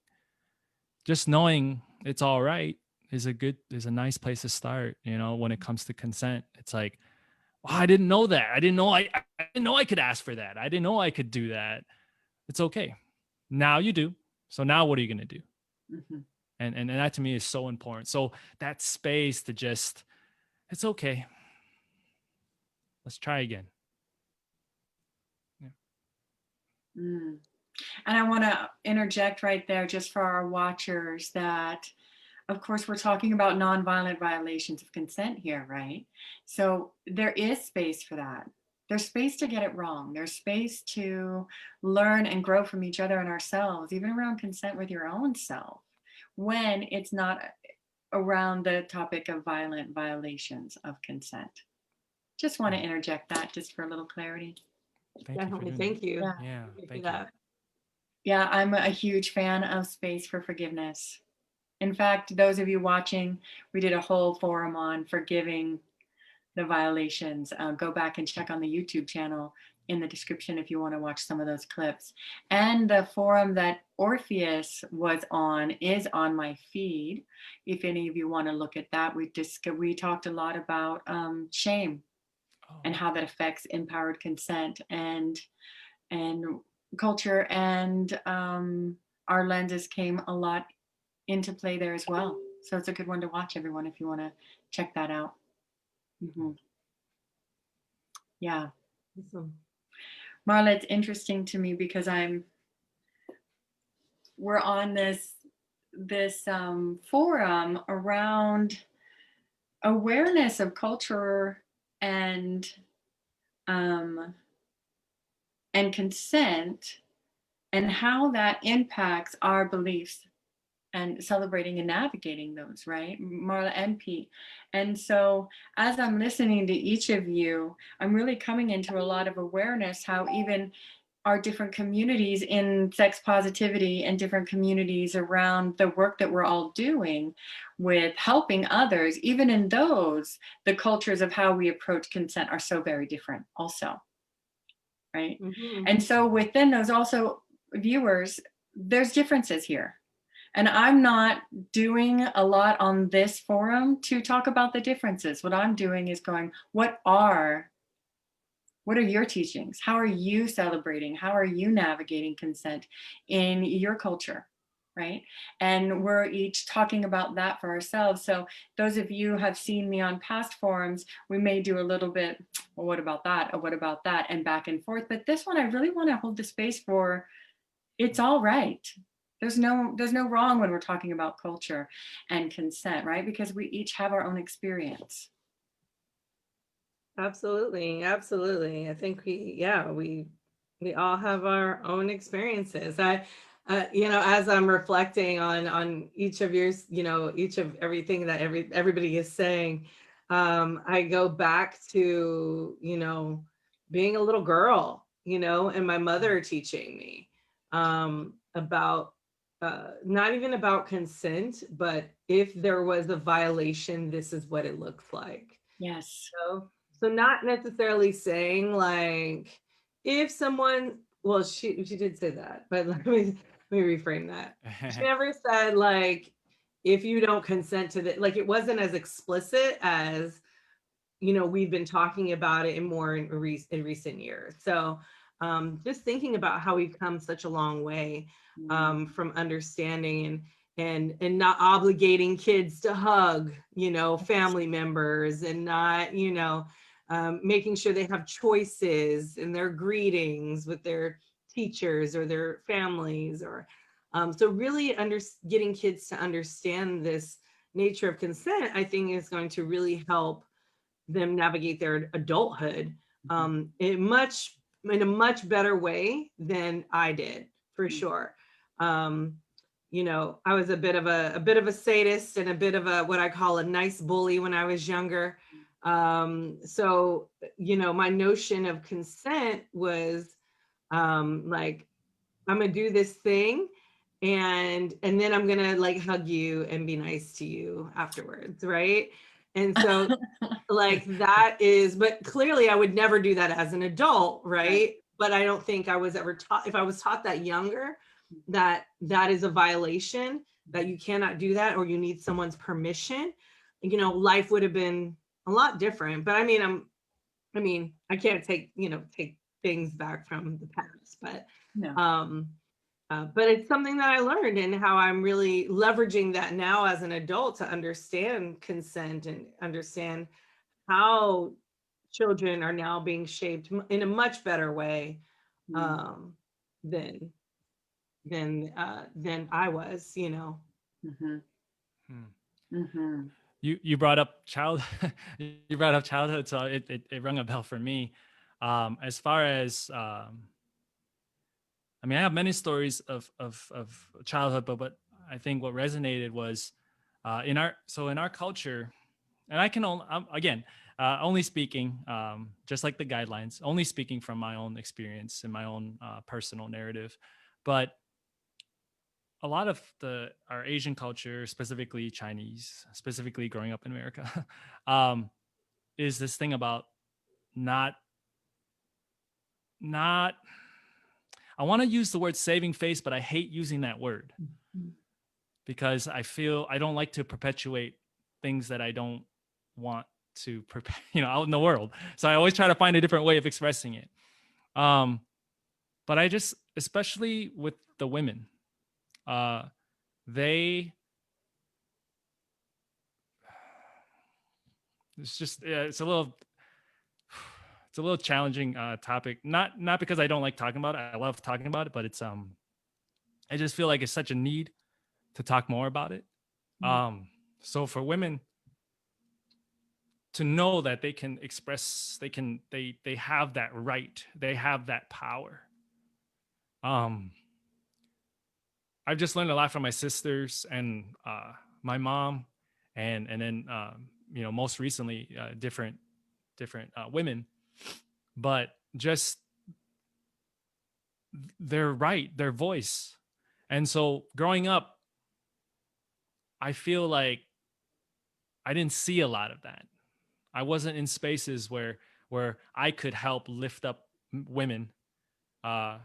just knowing it's all right is a nice place to start, when it comes to consent. It's like, oh, I didn't know that. I didn't know I didn't know I could ask for that. I didn't know I could do that. It's okay. Now you do. So now what are you going to do? Mm-hmm. And that to me is so important. So that space to just, it's okay. Let's try again. Yeah. And I want to interject right there, just for our watchers, that of course we're talking about nonviolent violations of consent here, right? So there is space for that. There's space to get it wrong. There's space to learn and grow from each other and ourselves, even around consent with your own self, when it's not around the topic of violent violations of consent. Just want to interject that just for a little clarity. Definitely. Thank you. Yeah. Thank you. Yeah, I'm a huge fan of space for forgiveness. In fact, those of you watching, we did a whole forum on forgiving the violations. Go back and check on the YouTube channel in the description if you want to watch some of those clips. And the forum that Orpheus was on is on my feed. If any of you want to look at that, we talked a lot about shame and how that affects empowered consent and culture, and our lenses came a lot into play there as well. So it's a good one to watch, everyone, if you want to check that out. Mm-hmm. Yeah. Awesome. Marla, it's interesting to me because we're on this forum around awareness of culture and consent, and how that impacts our beliefs and celebrating and navigating those, right, Marla and Pete? And so as I'm listening to each of you, I'm really coming into a lot of awareness how even our different communities in sex positivity and different communities around the work that we're all doing with helping others, even in those, the cultures of how we approach consent are so very different also, right? Mm-hmm. And so within those also, viewers, there's differences here. And I'm not doing a lot on this forum to talk about the differences. What I'm doing is going, what are your teachings? How are you celebrating? How are you navigating consent in your culture? right? And we're each talking about that for ourselves. So those of you who have seen me on past forums, we may do a little bit, well, what about that? Or what about that? And back and forth. But this one, I really want to hold the space for, it's all right. There's no wrong when we're talking about culture and consent, right? Because we each have our own experience. Absolutely. Absolutely. I think we all have our own experiences. As I'm reflecting on each of yours, each of everything that everybody is saying, I go back to, being a little girl, and my mother teaching me, about, not even about consent, but if there was a violation, this is what it looks like. Yes. So not necessarily saying like, if someone, well, she did say that, but let me reframe that. She never said like, if you don't consent to that, like it wasn't as explicit as, we've been talking about it in recent years. So just thinking about how we've come such a long way, from understanding and not obligating kids to hug, family members, and not, making sure they have choices in their greetings with their teachers or their families, or so really getting kids to understand this nature of consent, I think is going to really help them navigate their adulthood in a much better way than I did, for sure. I was a bit of a sadist and a bit of a what I call a nice bully when I was younger. So my notion of consent was like, I'm gonna do this thing, and then I'm gonna like hug you and be nice to you afterwards, right? And so like that is, but clearly I would never do that as an adult, right? But I don't think I was ever taught, if I was taught that younger, that is a violation, that you cannot do that, or you need someone's permission, life would have been a lot different. But I mean, I can't take things back from the past, but No. but it's something that I learned, and how I'm really leveraging that now as an adult to understand consent and understand how children are now being shaped in a much better way, than I was, Mm-hmm. Hmm. Mm-hmm. You brought up you brought up childhood, so it rung a bell for me. As far as I mean, I have many stories of childhood, but I think what resonated was in our culture, and I can only, again, only speaking, just like the guidelines, only speaking from my own experience and my own personal narrative, but a lot of our Asian culture, specifically Chinese, specifically growing up in America, is this thing about not not I want to use the word saving face, but I hate using that word because I feel I don't like to perpetuate things that I don't want to out in the world. So I always try to find a different way of expressing it. But I just, especially with the women, they it's just it's a little challenging topic. Not because I don't like talking about it. I love talking about it, but it's I just feel like it's such a need to talk more about it. So for women to know that they can express, they have that right, they have that power. I've just learned a lot from my sisters and my mom, and then most recently different women, but just their right, their voice. And so growing up, I feel like I didn't see a lot of that. I wasn't in spaces where I could help lift up women to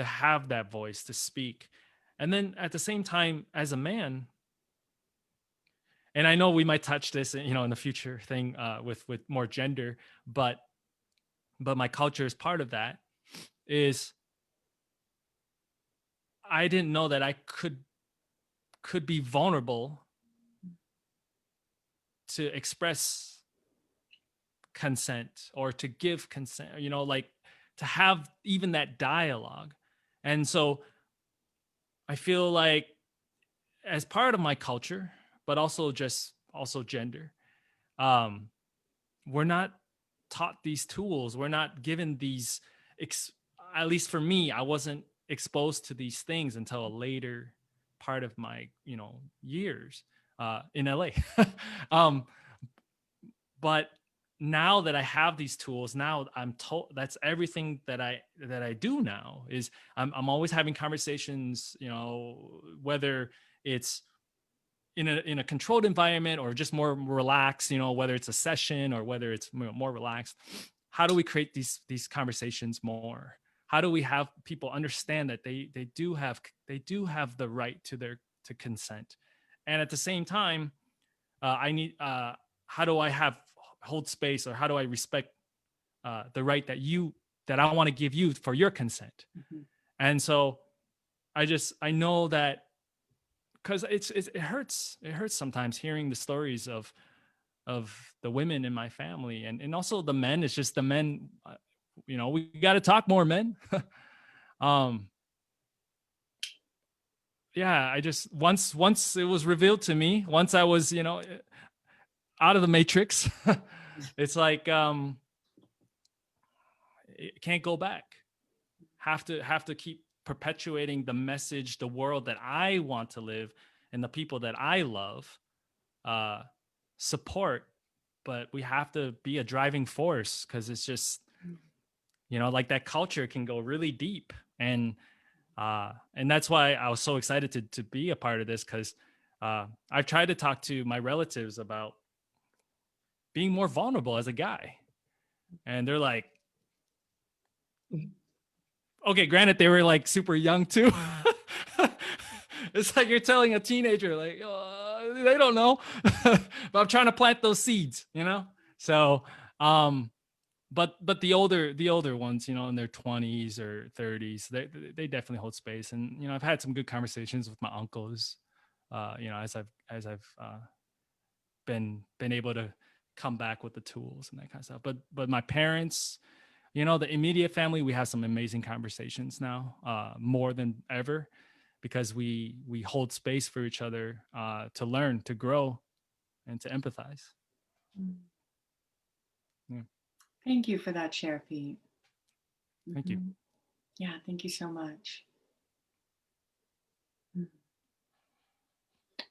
have that voice to speak. And then at the same time, as a man, and I know we might touch this, in the future thing with more gender, but my culture is part of that. Is I didn't know that I could be vulnerable to express consent or to give consent, like to have even that dialogue. And so I feel like as part of my culture, but also gender, um, we're not taught these tools. We're not given these, at least for me, I wasn't exposed to these things until a later part of my, years in LA. um, but now that I have these tools, now I'm told that's everything that I do now is I'm always having conversations, whether it's in a controlled environment or just more relaxed, whether it's a session or whether it's more relaxed. How do we create these conversations more? How do we have people understand that they do have the right to consent? And at the same time, I need how do I hold space, or how do I respect the right that I want to give you for your consent? Mm-hmm. And so I know that, because it hurts sometimes hearing the stories of the women in my family, and also the men. It's just the men, we got to talk more, men. um yeah, I just once it was revealed to me, once I was out of the matrix, it's like it can't go back. Have to keep perpetuating the message, the world that I want to live, and the people that I love, support. But we have to be a driving force, because it's just, like that culture can go really deep. And that's why I was so excited to be a part of this, because I've tried to talk to my relatives about being more vulnerable as a guy, and they're like, okay, granted, they were like super young too. It's like you're telling a teenager, like, they don't know. But I'm trying to plant those seeds, So, but the older ones, in their 20s or 30s, they definitely hold space. And I've had some good conversations with my uncles, as I've been able to come back with the tools and that kind of stuff. But my parents, the immediate family, we have some amazing conversations now, more than ever, because we hold space for each other, to learn, to grow, and to empathize. Yeah. Thank you for that share, Pete. Thank you. Yeah, thank you so much.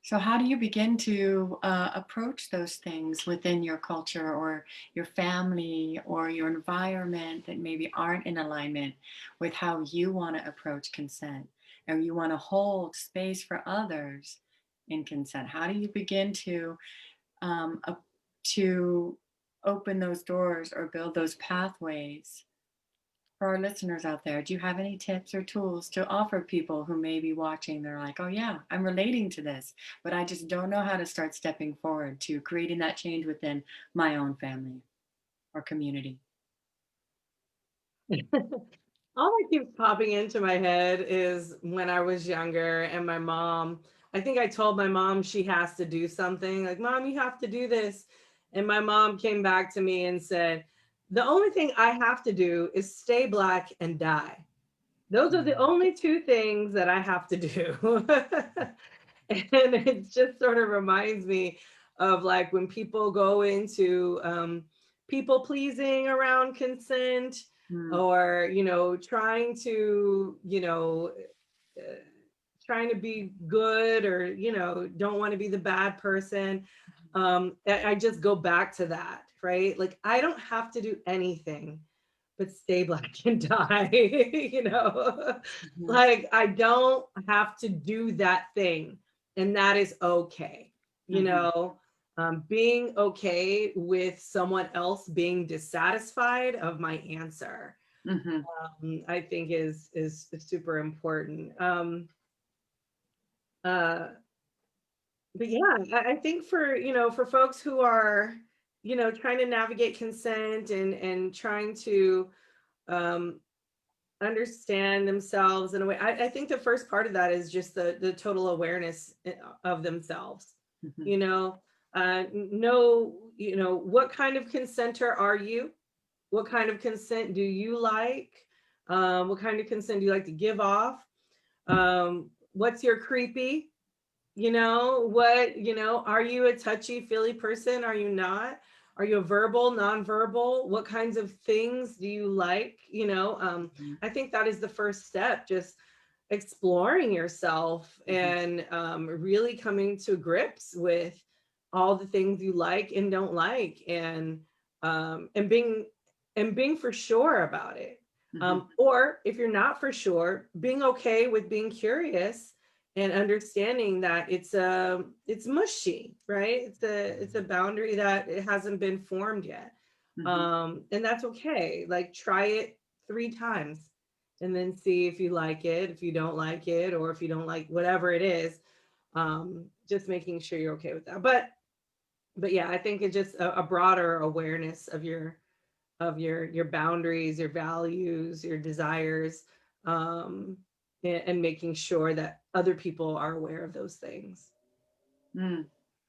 So how do you begin to approach those things within your culture or your family or your environment that maybe aren't in alignment with how you want to approach consent, or you want to hold space for others in consent? How do you begin to open those doors or build those pathways? For our listeners out there, do you have any tips or tools to offer people who may be watching? They're like, oh yeah, I'm relating to this, but I just don't know how to start stepping forward to creating that change within my own family or community. All that keeps popping into my head is when I was younger and my mom, I think I told my mom she has to do something, like, Mom, you have to do this. And my mom came back to me and said, the only thing I have to do is stay Black and die. Those are the only two things that I have to do. And it just sort of reminds me of like when people go into people pleasing around consent, or trying to trying to be good, or don't want to be the bad person. I just go back to that, right? Like, I don't have to do anything but stay Black and die. Like, I don't have to do that thing, and that is okay. Being okay with someone else being dissatisfied of my answer, I think is super important. But yeah, I think for folks who are trying to navigate consent and trying to understand themselves in a way. I think the first part of that is just the total awareness of themselves. Mhm. Know what kind of consenter are you? What kind of consent do you like? What kind of consent do you like to give off? What's your creepy? Are you a touchy feely person? Are you not? Are you a verbal, nonverbal? What kinds of things do you like? I think that is the first step, just exploring yourself and really coming to grips with all the things you like and don't like, and being for sure about it. Or if you're not for sure, being okay with being curious and understanding that it's mushy, right? It's a boundary that it hasn't been formed yet. And that's okay. Like, try it 3 times and then see if you like it, if you don't like it, or if you don't like whatever it is. Just making sure you're okay with that. But yeah, I think it's just a broader awareness of your boundaries, your values, your desires, and making sure that other people are aware of those things.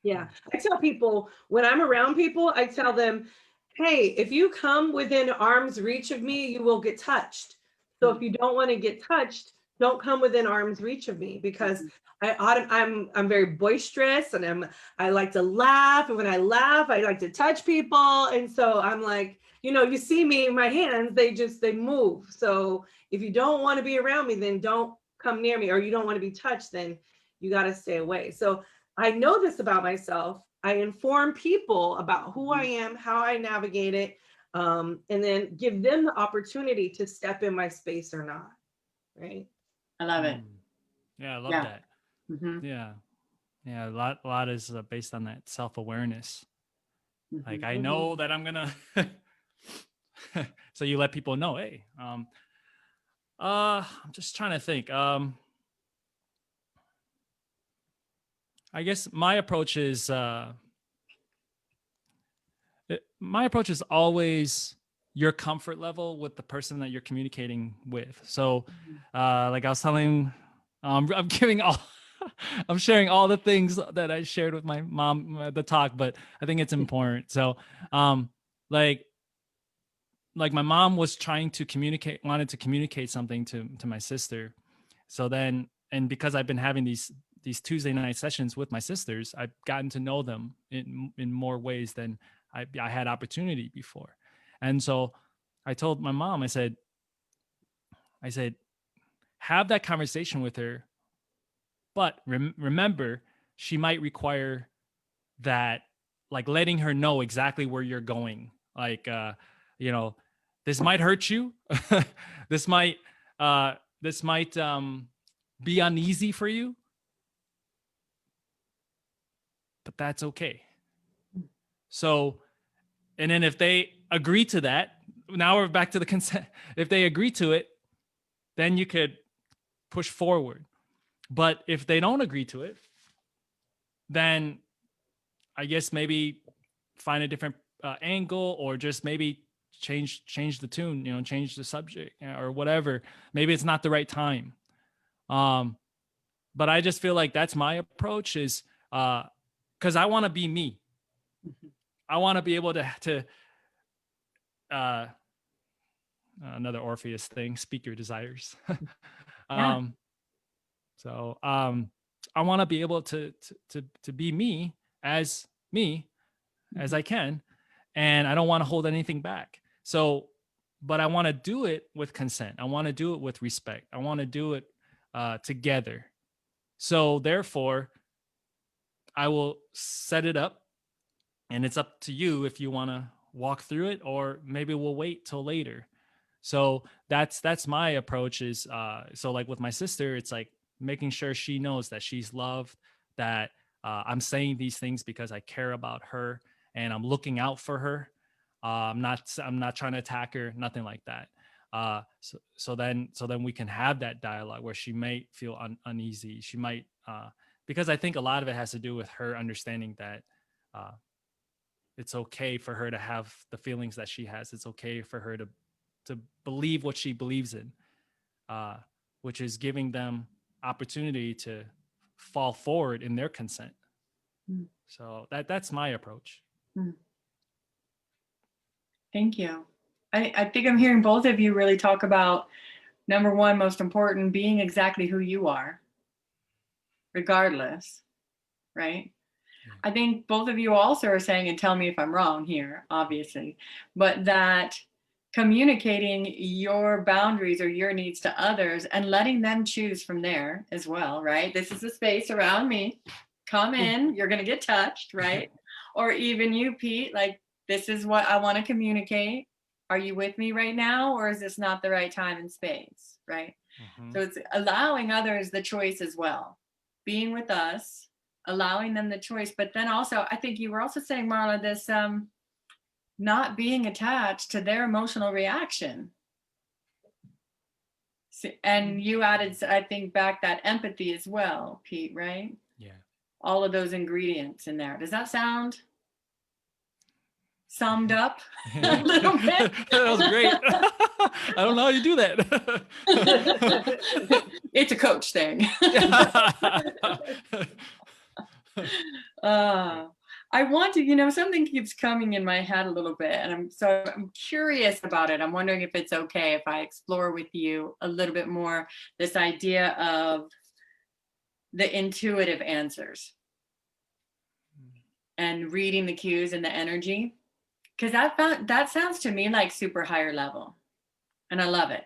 Yeah, I tell people, when I'm around people, I tell them, hey, if you come within arm's reach of me, you will get touched. So if you don't want to get touched, don't come within arm's reach of me, because I'm very boisterous, and I like to laugh, and when I laugh, I like to touch people, and so I'm like, you see me, my hands, they move. So if you don't want to be around me, then don't come near me, or you don't want to be touched, then you got to stay away. So I know this about myself. I inform people about who I am, how I navigate it, and then give them the opportunity to step in my space or not. Right. I love it. Yeah, I love that. Yeah. Yeah, a lot is based on that self-awareness. Like, I know that I'm gonna so you let people know, hey, I'm just trying to think. I guess my approach is always your comfort level with the person that you're communicating with. So like I was telling, I'm giving all I'm sharing all the things that I shared with my mom at the talk, but I think it's important. So like my mom was wanted to communicate something to my sister. So then, and because I've been having these Tuesday night sessions with my sisters, I've gotten to know them in more ways than I had opportunity before. And so I told my mom, I said, have that conversation with her, but remember, she might require that, like, letting her know exactly where you're going. Like, this might hurt you. this might be uneasy for you, but that's okay. So, and then if they agree to that, now we're back to the consent. If they agree to it, then you could push forward. But if they don't agree to it, then I guess maybe find a different angle, or just maybe change the tune, change the subject, or whatever. Maybe it's not the right time. But I just feel like that's my approach, is because I want to be me. I want to be able to another Orpheus thing, speak your desires. So I want to be able to be me as I can, and I don't want to hold anything back. So, but I want to do it with consent. I want to do it with respect. I want to do it together. So therefore, I will set it up, and it's up to you if you want to walk through it, or maybe we'll wait till later. So that's my approach, is so like with my sister, it's like making sure she knows that she's loved, that I'm saying these things because I care about her and I'm looking out for her. I'm not trying to attack her, nothing like that. So then we can have that dialogue where she may feel uneasy. She might, because I think a lot of it has to do with her understanding that it's okay for her to have the feelings that she has. It's okay for her to believe what she believes in. which is giving them opportunity to fall forward in their consent. Mm. So that's my approach. Mm. Thank you. I think I'm hearing both of you really talk about, number one, most important, being exactly who you are, regardless, right? Yeah. I think both of you also are saying, and tell me if I'm wrong here, obviously, but that communicating your boundaries or your needs to others and letting them choose from there as well, right? This is a space around me. Come in, you're going to get touched, right? Or even you, Pete, like, this is what I want to communicate. Are you with me right now? Or is this not the right time and space, right? Mm-hmm. So it's allowing others the choice as well, being with us, allowing them the choice. But then also, I think you were also saying, Marla, this not being attached to their emotional reaction. And you added, I think, back that empathy as well, Pete, right? Yeah. All of those ingredients in there. Does that sound summed up a little bit? That was great. I don't know how you do that. It's a coach thing. I want to, something keeps coming in my head a little bit, and I'm curious about it. I'm wondering if it's okay if I explore with you a little bit more this idea of the intuitive answers and reading the cues and the energy, because that sounds to me like super higher level, and I love it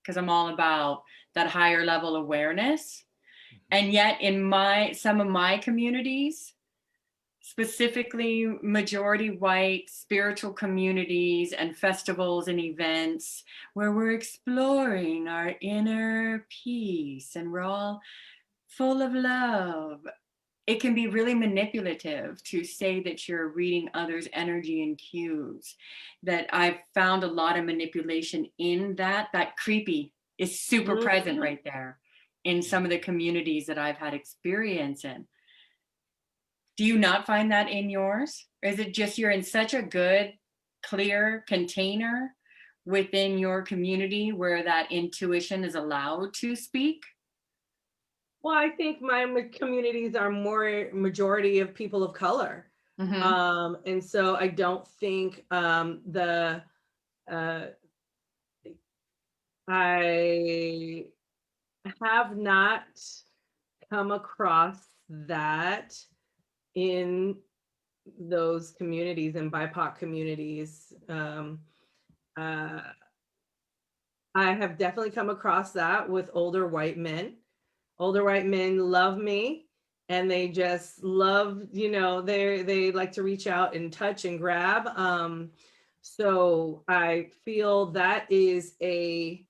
because I'm all about that higher level awareness. And yet in some of my communities, specifically majority white spiritual communities and festivals and events where we're exploring our inner peace and we're all full of love, it can be really manipulative to say that you're reading others' energy and cues. That I've found a lot of manipulation in that creepy is super present right there in some of the communities that I've had experience in. Do you not find that in yours? Or is it just you're in such a good, clear container within your community where that intuition is allowed to speak? Well, I think my communities are more majority of people of color. Mm-hmm. And so I don't think I have not come across that in those communities and BIPOC communities. I have definitely come across that with older white men. Older white men love me, and they just love, they like to reach out and touch and grab. So I feel that is a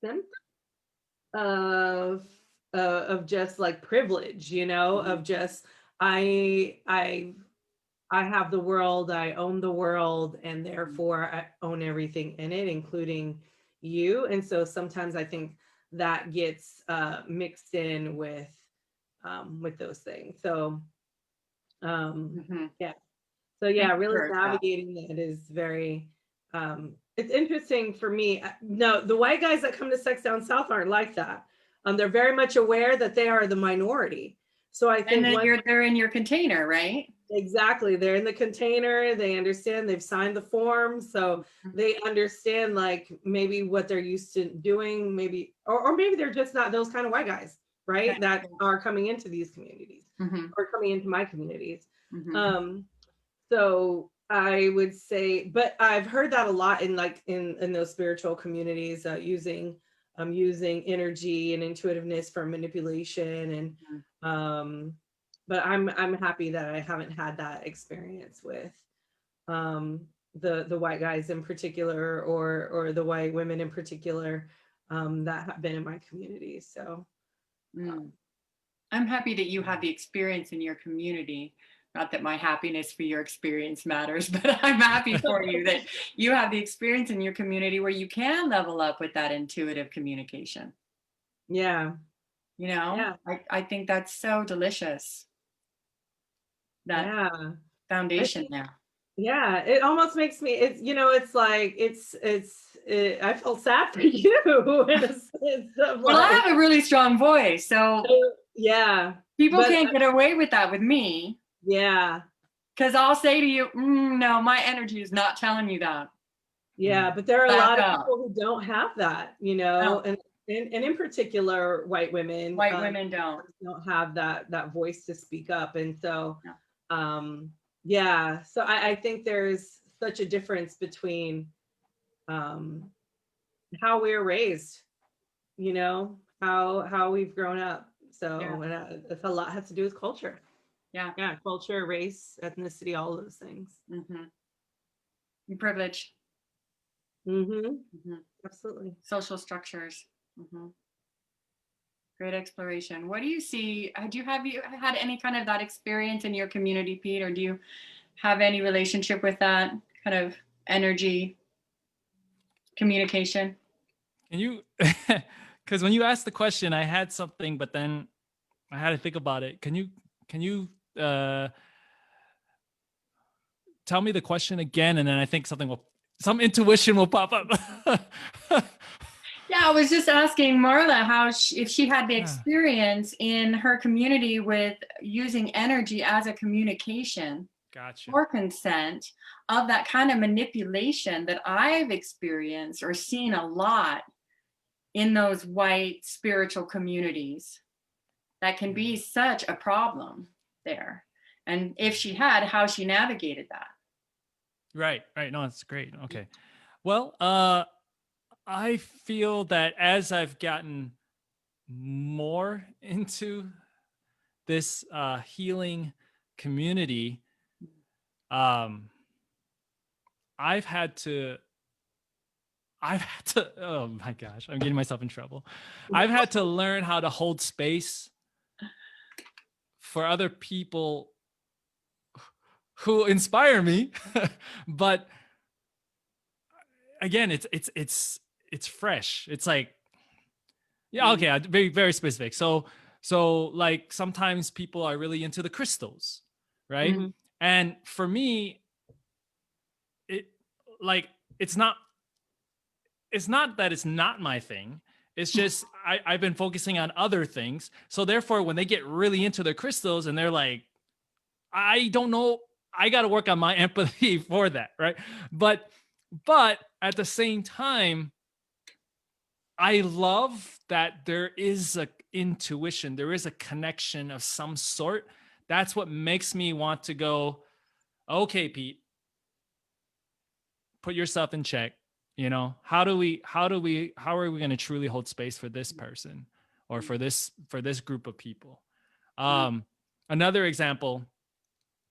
symptom of just like privilege, of just I have the world, I own the world, and therefore I own everything in it, including you. And so sometimes I think that gets mixed in with those things. So yeah. So yeah, really navigating that is very it's interesting for me. No, the white guys that come to Sex Down South aren't like that. They're very much aware that they are the minority. So I think and then they're in your container, right? Exactly. They're in the container. They understand, they've signed the form. So they understand like maybe what they're used to doing, maybe, or maybe they're just not those kind of white guys, right? That are coming into these communities or coming into my communities. So I would say, but I've heard that a lot in those spiritual communities, using energy and intuitiveness for manipulation. And but I'm happy that I haven't had that experience with the white guys in particular, or the white women in particular, that have been in my community. So I'm happy that you have the experience in your community. Not that my happiness for your experience matters, but I'm happy for you that you have the experience in your community where you can level up with that intuitive communication. Yeah. I think that's so delicious. That foundation there. Yeah, it almost makes me, it's, it's like, I feel sad for you in a sense of Well, I like, have a really strong voice, so yeah, people but can't get away with that with me. yeah, Because I'll say to you, no, my energy is not telling you that. yeah, but there are a Back lot of up. people who don't have that, No, and in particular, white women white women don't. don't have that voice to speak up, and so, No. yeah, so I think there's such a difference between um, how we were raised, how we've grown up. So, Yeah. and it's a lot has to do with culture. Yeah. Yeah, culture, race, ethnicity, all of those things. Privilege. Absolutely. Social structures. Great exploration. What do you see? Have you had any kind of that experience in your community, Pete, or do you have any relationship with that kind of energy communication? Can you, because when you asked the question, I had something, but then I had to think about it. Can you tell me the question again? And then I think some intuition will pop up. Yeah, I was just asking Marla if she had the Yeah. experience in her community with using energy as a communication Gotcha. for consent, of that kind of manipulation that I've experienced or seen a lot in those white spiritual communities. That can be such a problem there. And if she had, how she navigated that. Right. No, that's great. Okay. Well, I feel that as I've gotten more into this healing community, um, I've had to, oh my gosh, I'm getting myself in trouble. I've had to learn how to hold space for other people who inspire me. But again, it's fresh. It's like, yeah, okay, I'll be very specific. So like sometimes people are really into the crystals, right? And for me, it like it's not that it's not my thing. It's just I've been focusing on other things. So therefore, when they get really into the crystals and they're like, I don't know, I got to work on my empathy for that, right? But at the same time, I love that there is a intuition, there is a connection of some sort. That's what makes me want to go, okay, Pete, put yourself in check. How are we going to truly hold space for this person or for this group of people? Another example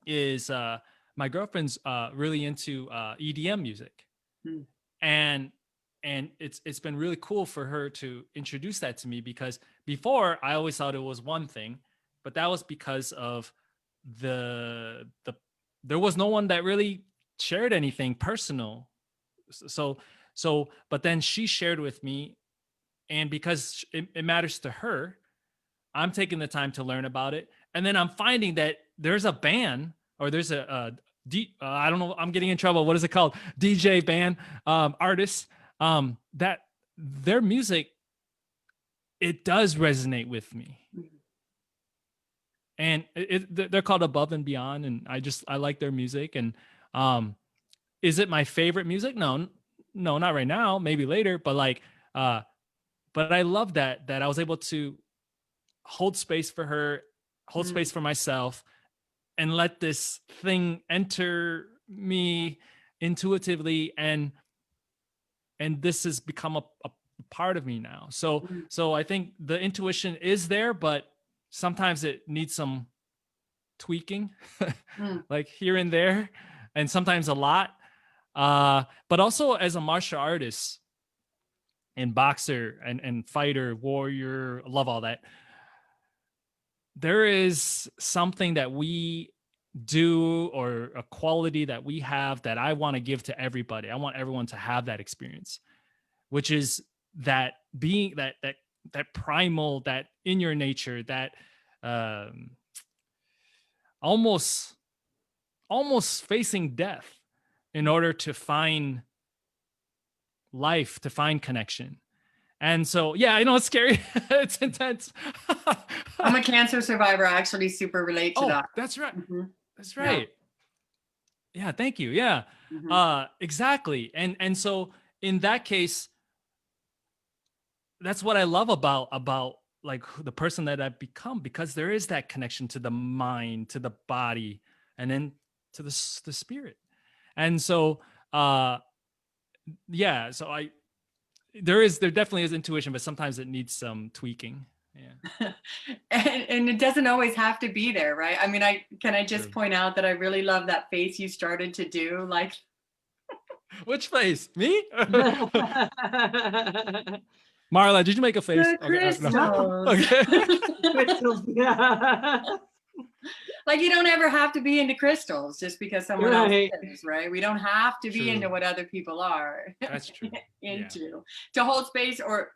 is my girlfriend's really into EDM music. And it's been really cool for her to introduce that to me, because before I always thought it was one thing, but that was because of there was no one that really shared anything personal. So but then she shared with me, and because it matters to her, I'm taking the time to learn about it. And then I'm finding that there's a band, or there's I don't know, I'm getting in trouble. What is it called? DJ band, artists, that their music, it does resonate with me. And they're called Above and Beyond. And I like their music. And is it my favorite music? No, not right now, maybe later, but but I love that I was able to hold space for her, hold space for myself, and let this thing enter me intuitively, and this has become a part of me now. So I think the intuition is there, but sometimes it needs some tweaking, like here and there, and sometimes a lot. But also as a martial artist and boxer and fighter, warrior, love all that. There is something that we do, or a quality that we have, that I want to give to everybody. I want everyone to have that experience, which is that being that primal, that in your nature, that almost facing death, in order to find life, to find connection. And so, yeah, I know it's scary. It's intense. I'm a cancer survivor. I actually super relate to Oh, that. that's right. Mhm. That's Yeah. right. Yeah, thank you. Yeah. Exactly. And so in that case, that's what I love about like the person that I've become, because there is that connection to the mind, to the body, and then to the spirit. And so yeah, so there definitely is intuition, but sometimes it needs some tweaking. Yeah. And it doesn't always have to be there, right? I mean, I just True. point out that I really love that face you started to do, like Which face? Me? Marla, did you make a face? the Okay. No. crystals. Okay. Crystals. Yeah. Like you don't ever have to be into crystals just because someone else Right. is, right? We don't have to be into True. what other people are That's true. Yeah. into to hold space, or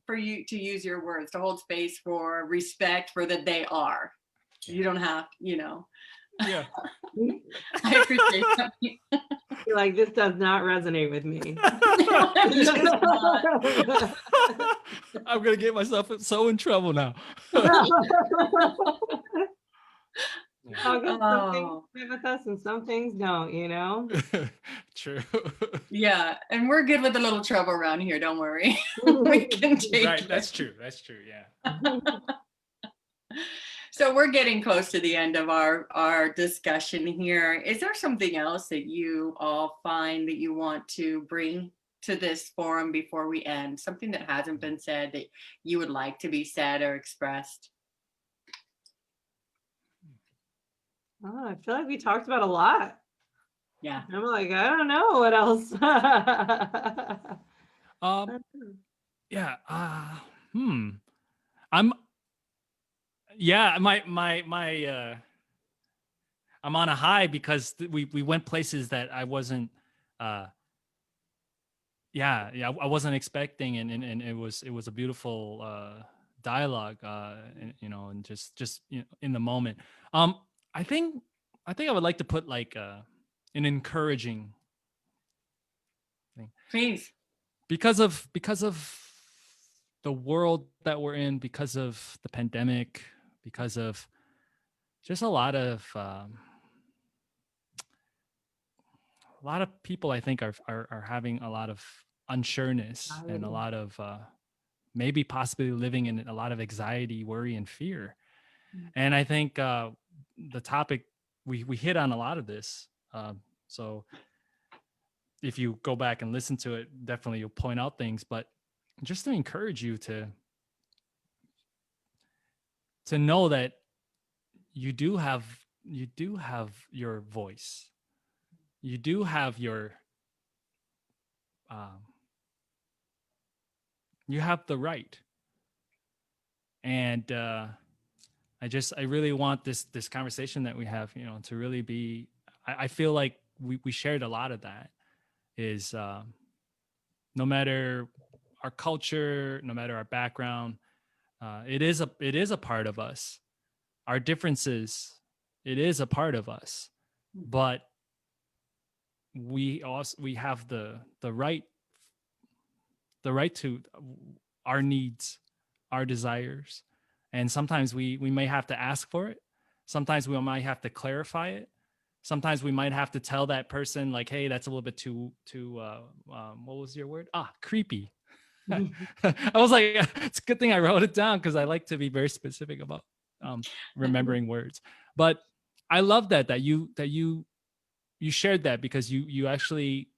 for you to use your words, to hold space for respect for that they are. You don't have, Yeah. I appreciate that. You're like, this does not resonate with me. Just not. I'm gonna get myself so in trouble now. Some things Oh, fit with us and some things don't, you know? True. yeah, and we're good with a little trouble around here. Don't worry, we can take Right. it. That's true. That's true. Yeah. So we're getting close to the end of our discussion here. Is there something else that you all find that you want to bring to this forum before we end? Something that hasn't been said that you would like to be said or expressed? Oh, I feel like we talked about a lot. Yeah. I'm like, I don't know what else. Yeah. I'm. Yeah. I'm on a high because we went places that I wasn't. Yeah. I wasn't expecting, and it was a beautiful dialogue. And just in the moment. I think I would like to put like an encouraging thing, Please. because of the world that we're in, because of the pandemic, because of just a lot of people, I think, are having a lot of unsureness and a lot of maybe possibly living in a lot of anxiety, worry, and fear. And I think the topic, we hit on a lot of this. So if you go back and listen to it, definitely you'll point out things, but just to encourage you to know that you do have your voice. You do have your you have the right. And I really want this conversation that we have, to really be, I feel like we shared a lot of that. Is no matter our culture, no matter our background, it is a part of us. Our differences, it is a part of us, but we have the right to our needs, our desires, and sometimes we may have to ask for it. Sometimes we might have to clarify it. Sometimes we might have to tell that person, like, hey, that's a little bit too what was your word? Creepy. I was like, it's a good thing I wrote it down, because I like to be very specific about remembering words. But I love that you shared that, because you actually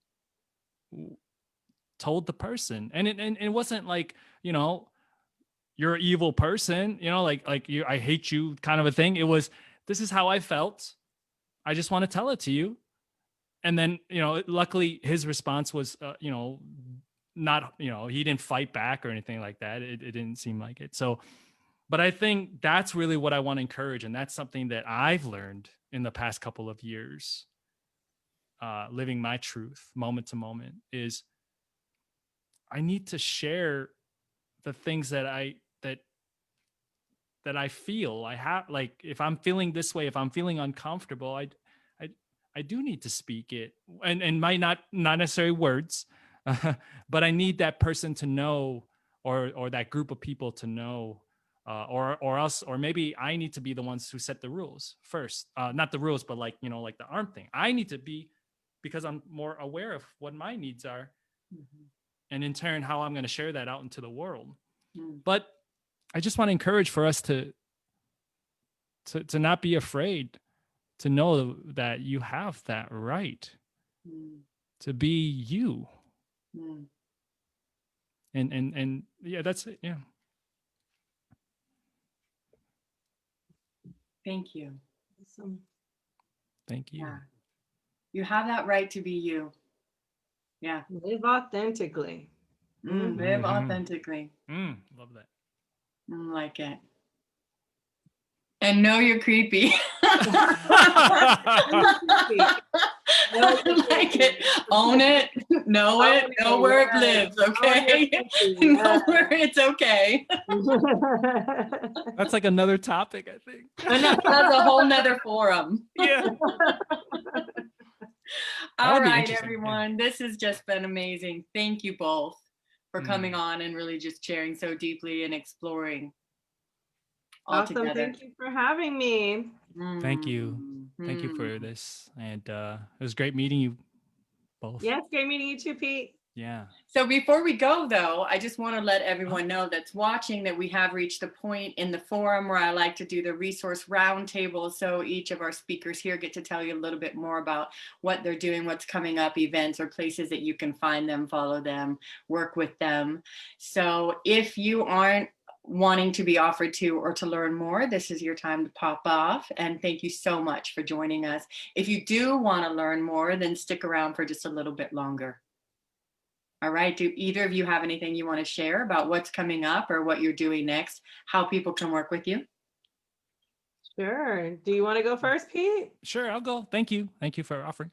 told the person, and it wasn't like, you're an evil person, like you, I hate you kind of a thing. It was, this is how I felt. I just want to tell it to you. And then, luckily his response was, not, he didn't fight back or anything like that. It didn't seem like it. So, but I think that's really what I want to encourage. And that's something that I've learned in the past couple of years, living my truth moment to moment, is I need to share the things that I feel. I have, like, if I'm feeling this way, if I'm feeling uncomfortable, I do need to speak it, and might not necessarily words, but I need that person to know, or that group of people to know, or else, or maybe I need to be the ones who set the rules first. Not the rules, but like, like the arm thing. I need to be, because I'm more aware of what my needs are, and in turn how I'm going to share that out into the world. But I just want to encourage for us to not be afraid, to know that you have that right to be you. And yeah, that's it. Yeah. Thank you. Awesome. Thank you. Yeah. You have that right to be you. Yeah. Live authentically. Live authentically. Love that. I like it. And know you're creepy. I like it. Own it. Know it. Know where it lives. Okay. Know where it's okay. That's like another topic, I think. That's a whole nother forum. Yeah. All be right, interesting, everyone. This has just been amazing. Thank you both for coming on and really just sharing so deeply and exploring all Awesome. together. Thank you for having me. Thank you. Thank you for this. And it was great meeting you both. Yes, great meeting you too, Pete. Yeah. So before we go, though, I just want to let everyone know that's watching that we have reached the point in the forum where I like to do the resource roundtable. So each of our speakers here get to tell you a little bit more about what they're doing, what's coming up, events or places that you can find them, follow them, work with them. So if you aren't wanting to be offered to or to learn more, this is your time to pop off. And thank you so much for joining us. If you do want to learn more, then stick around for just a little bit longer. All right. Do either of you have anything you want to share about what's coming up or what you're doing next, how people can work with you? Sure. Do you want to go first, Pete? Sure, I'll go. Thank you. Thank you for offering.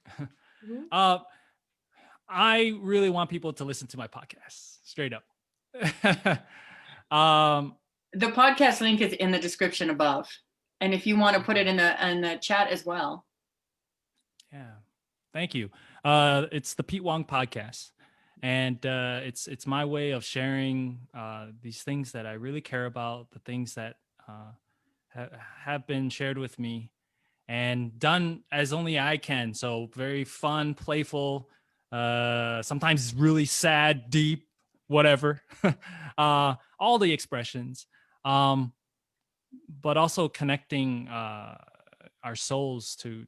I really want people to listen to my podcast, straight up. The podcast link is in the description above. And if you want to put it in the chat as well. Yeah. Thank you. It's the Pete Wong Podcast. And it's my way of sharing these things that I really care about, the things that have been shared with me and done as only I can. So very fun, playful, sometimes really sad, deep, whatever, all the expressions, but also connecting our souls to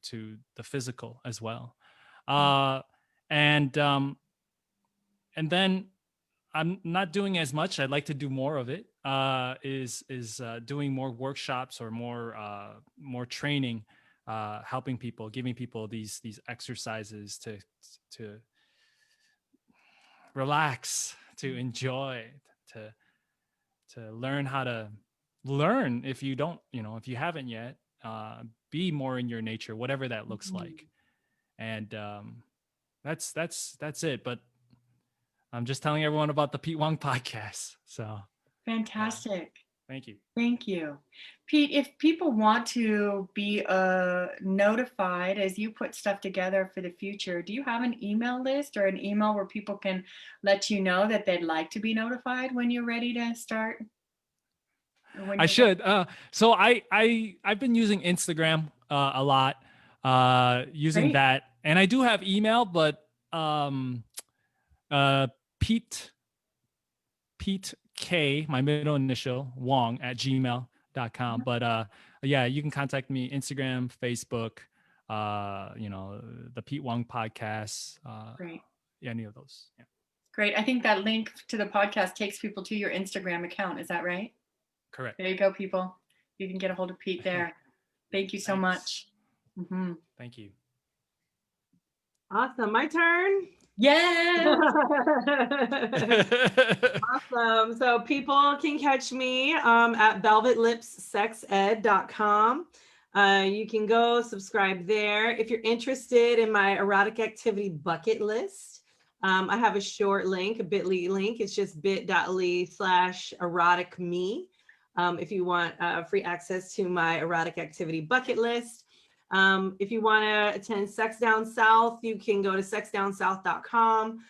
the physical as well. And then I'm not doing as much. I'd like to do more of it. Is doing more workshops or more training, helping people, giving people these exercises to relax, to enjoy, to learn how to learn. If you don't, if you haven't yet, be more in your nature, whatever that looks like. And that's it. But I'm just telling everyone about the Pete Wong Podcast. So fantastic. Yeah. Thank you. Thank you. Pete, if people want to be notified as you put stuff together for the future, do you have an email list or an email where people can let you know that they'd like to be notified when you're ready to start? I should. So I've been using Instagram a lot, using Great. that. And I do have email, but Pete K, my middle initial, Wong @gmail.com. But yeah, you can contact me Instagram, Facebook, the Pete Wong Podcast. Great. Yeah, any of those. Yeah. Great. I think that link to the podcast takes people to your Instagram account. Is that right? Correct. There you go, people. You can get a hold of Pete there. Thank you so much. Thank you. Awesome. My turn. Yeah. Awesome. So people can catch me at velvetlipssexed.com. You can go subscribe there. If you're interested in my erotic activity bucket list, I have a short link, a bit.ly link. It's just bit.ly/eroticme. If you want free access to my erotic activity bucket list. If you want to attend Sex Down South, you can go to sexdownsouth.com.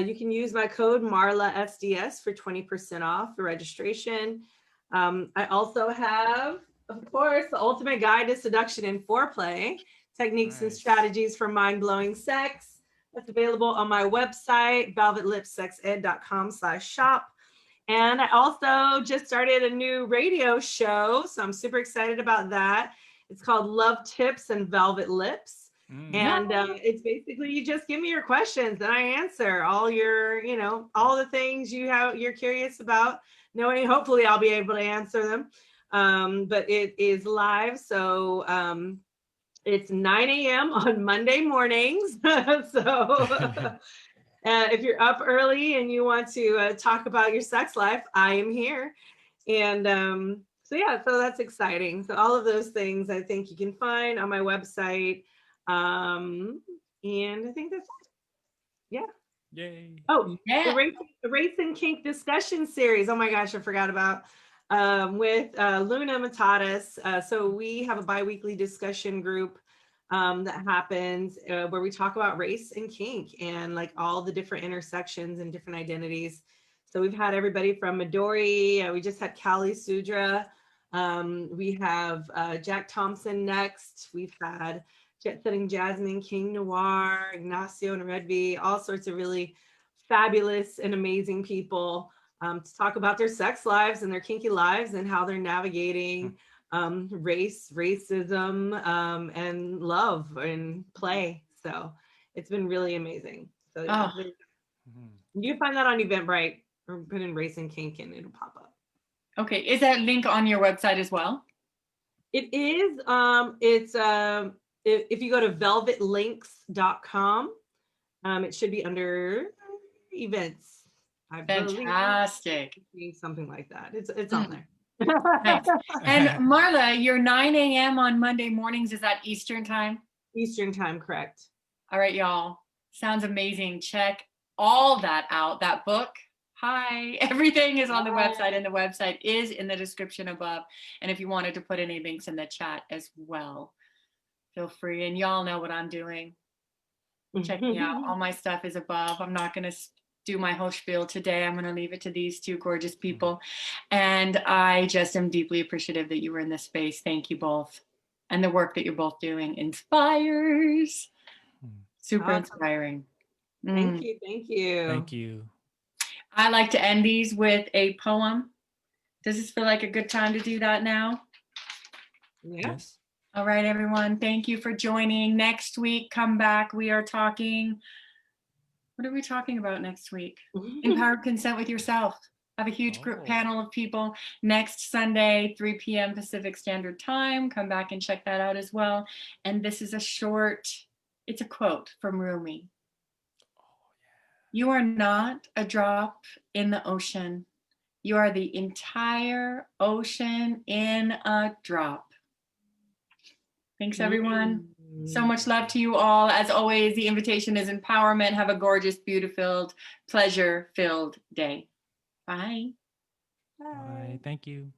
You can use my code Marla SDS for 20% off the registration. I also have, of course, the ultimate guide to seduction and foreplay, techniques and strategies for mind-blowing sex. That's available on my website, velvetlipsexed.com/shop. And I also just started a new radio show, so I'm super excited about that. It's called Love Tips and Velvet Lips. And it's basically, you just give me your questions and I answer all your, all the things you're curious about, knowing hopefully I'll be able to answer them. But it is live. So it's 9 a.m. on Monday mornings. So if you're up early and you want to talk about your sex life, I am here. And so that's exciting. So all of those things I think you can find on my website. And I think that's it. Yeah. Yay. Oh, Yeah. the Race and Kink discussion series. Oh my gosh, I forgot about with Luna Matatas. So we have a bi-weekly discussion group that happens where we talk about race and kink and like all the different intersections and different identities. So we've had everybody from Midori. We just had Kali Sudra. We have Jack Thompson next. We've had Jet Setting Jasmine, King Noir, Ignacio and Redby, all sorts of really fabulous and amazing people to talk about their sex lives and their kinky lives and how they're navigating race, racism, and love and play. So it's been really amazing. So you can find that on Eventbrite or put in Race and Kink and it'll pop up. Okay, is that link on your website as well? It is. If you go to velvetlinks.com, it should be under events. Fantastic. Something like that. It's on there. Nice. And Marla, your 9 a.m. on Monday mornings, is that Eastern time? Eastern time, correct. All right, y'all. Sounds amazing. Check all that out. That book. Hi. Everything is on the website, and the website is in the description above. And if you wanted to put any links in the chat as well, feel free. And y'all know what I'm doing. Check me out. All my stuff is above. I'm not going to do my whole spiel today. I'm going to leave it to these two gorgeous people. And I just am deeply appreciative that you were in this space. Thank you both. And the work that you're both doing inspires. Super inspiring. Thank you. Thank you. Thank you. I like to end these with a poem. Does this feel like a good time to do that now? Yes. All right, everyone. Thank you for joining. Next week, come back. We are talking. What are we talking about next week? Empowered Consent with Yourself. I have a huge group panel of people next Sunday, 3 p.m. Pacific Standard Time. Come back and check that out as well. And this is it's a quote from Rumi. You are not a drop in the ocean. You are the entire ocean in a drop. Thanks, everyone. So much love to you all. As always, the invitation is empowerment. Have a gorgeous, beauty-filled, pleasure-filled day. Bye. Bye. Thank you.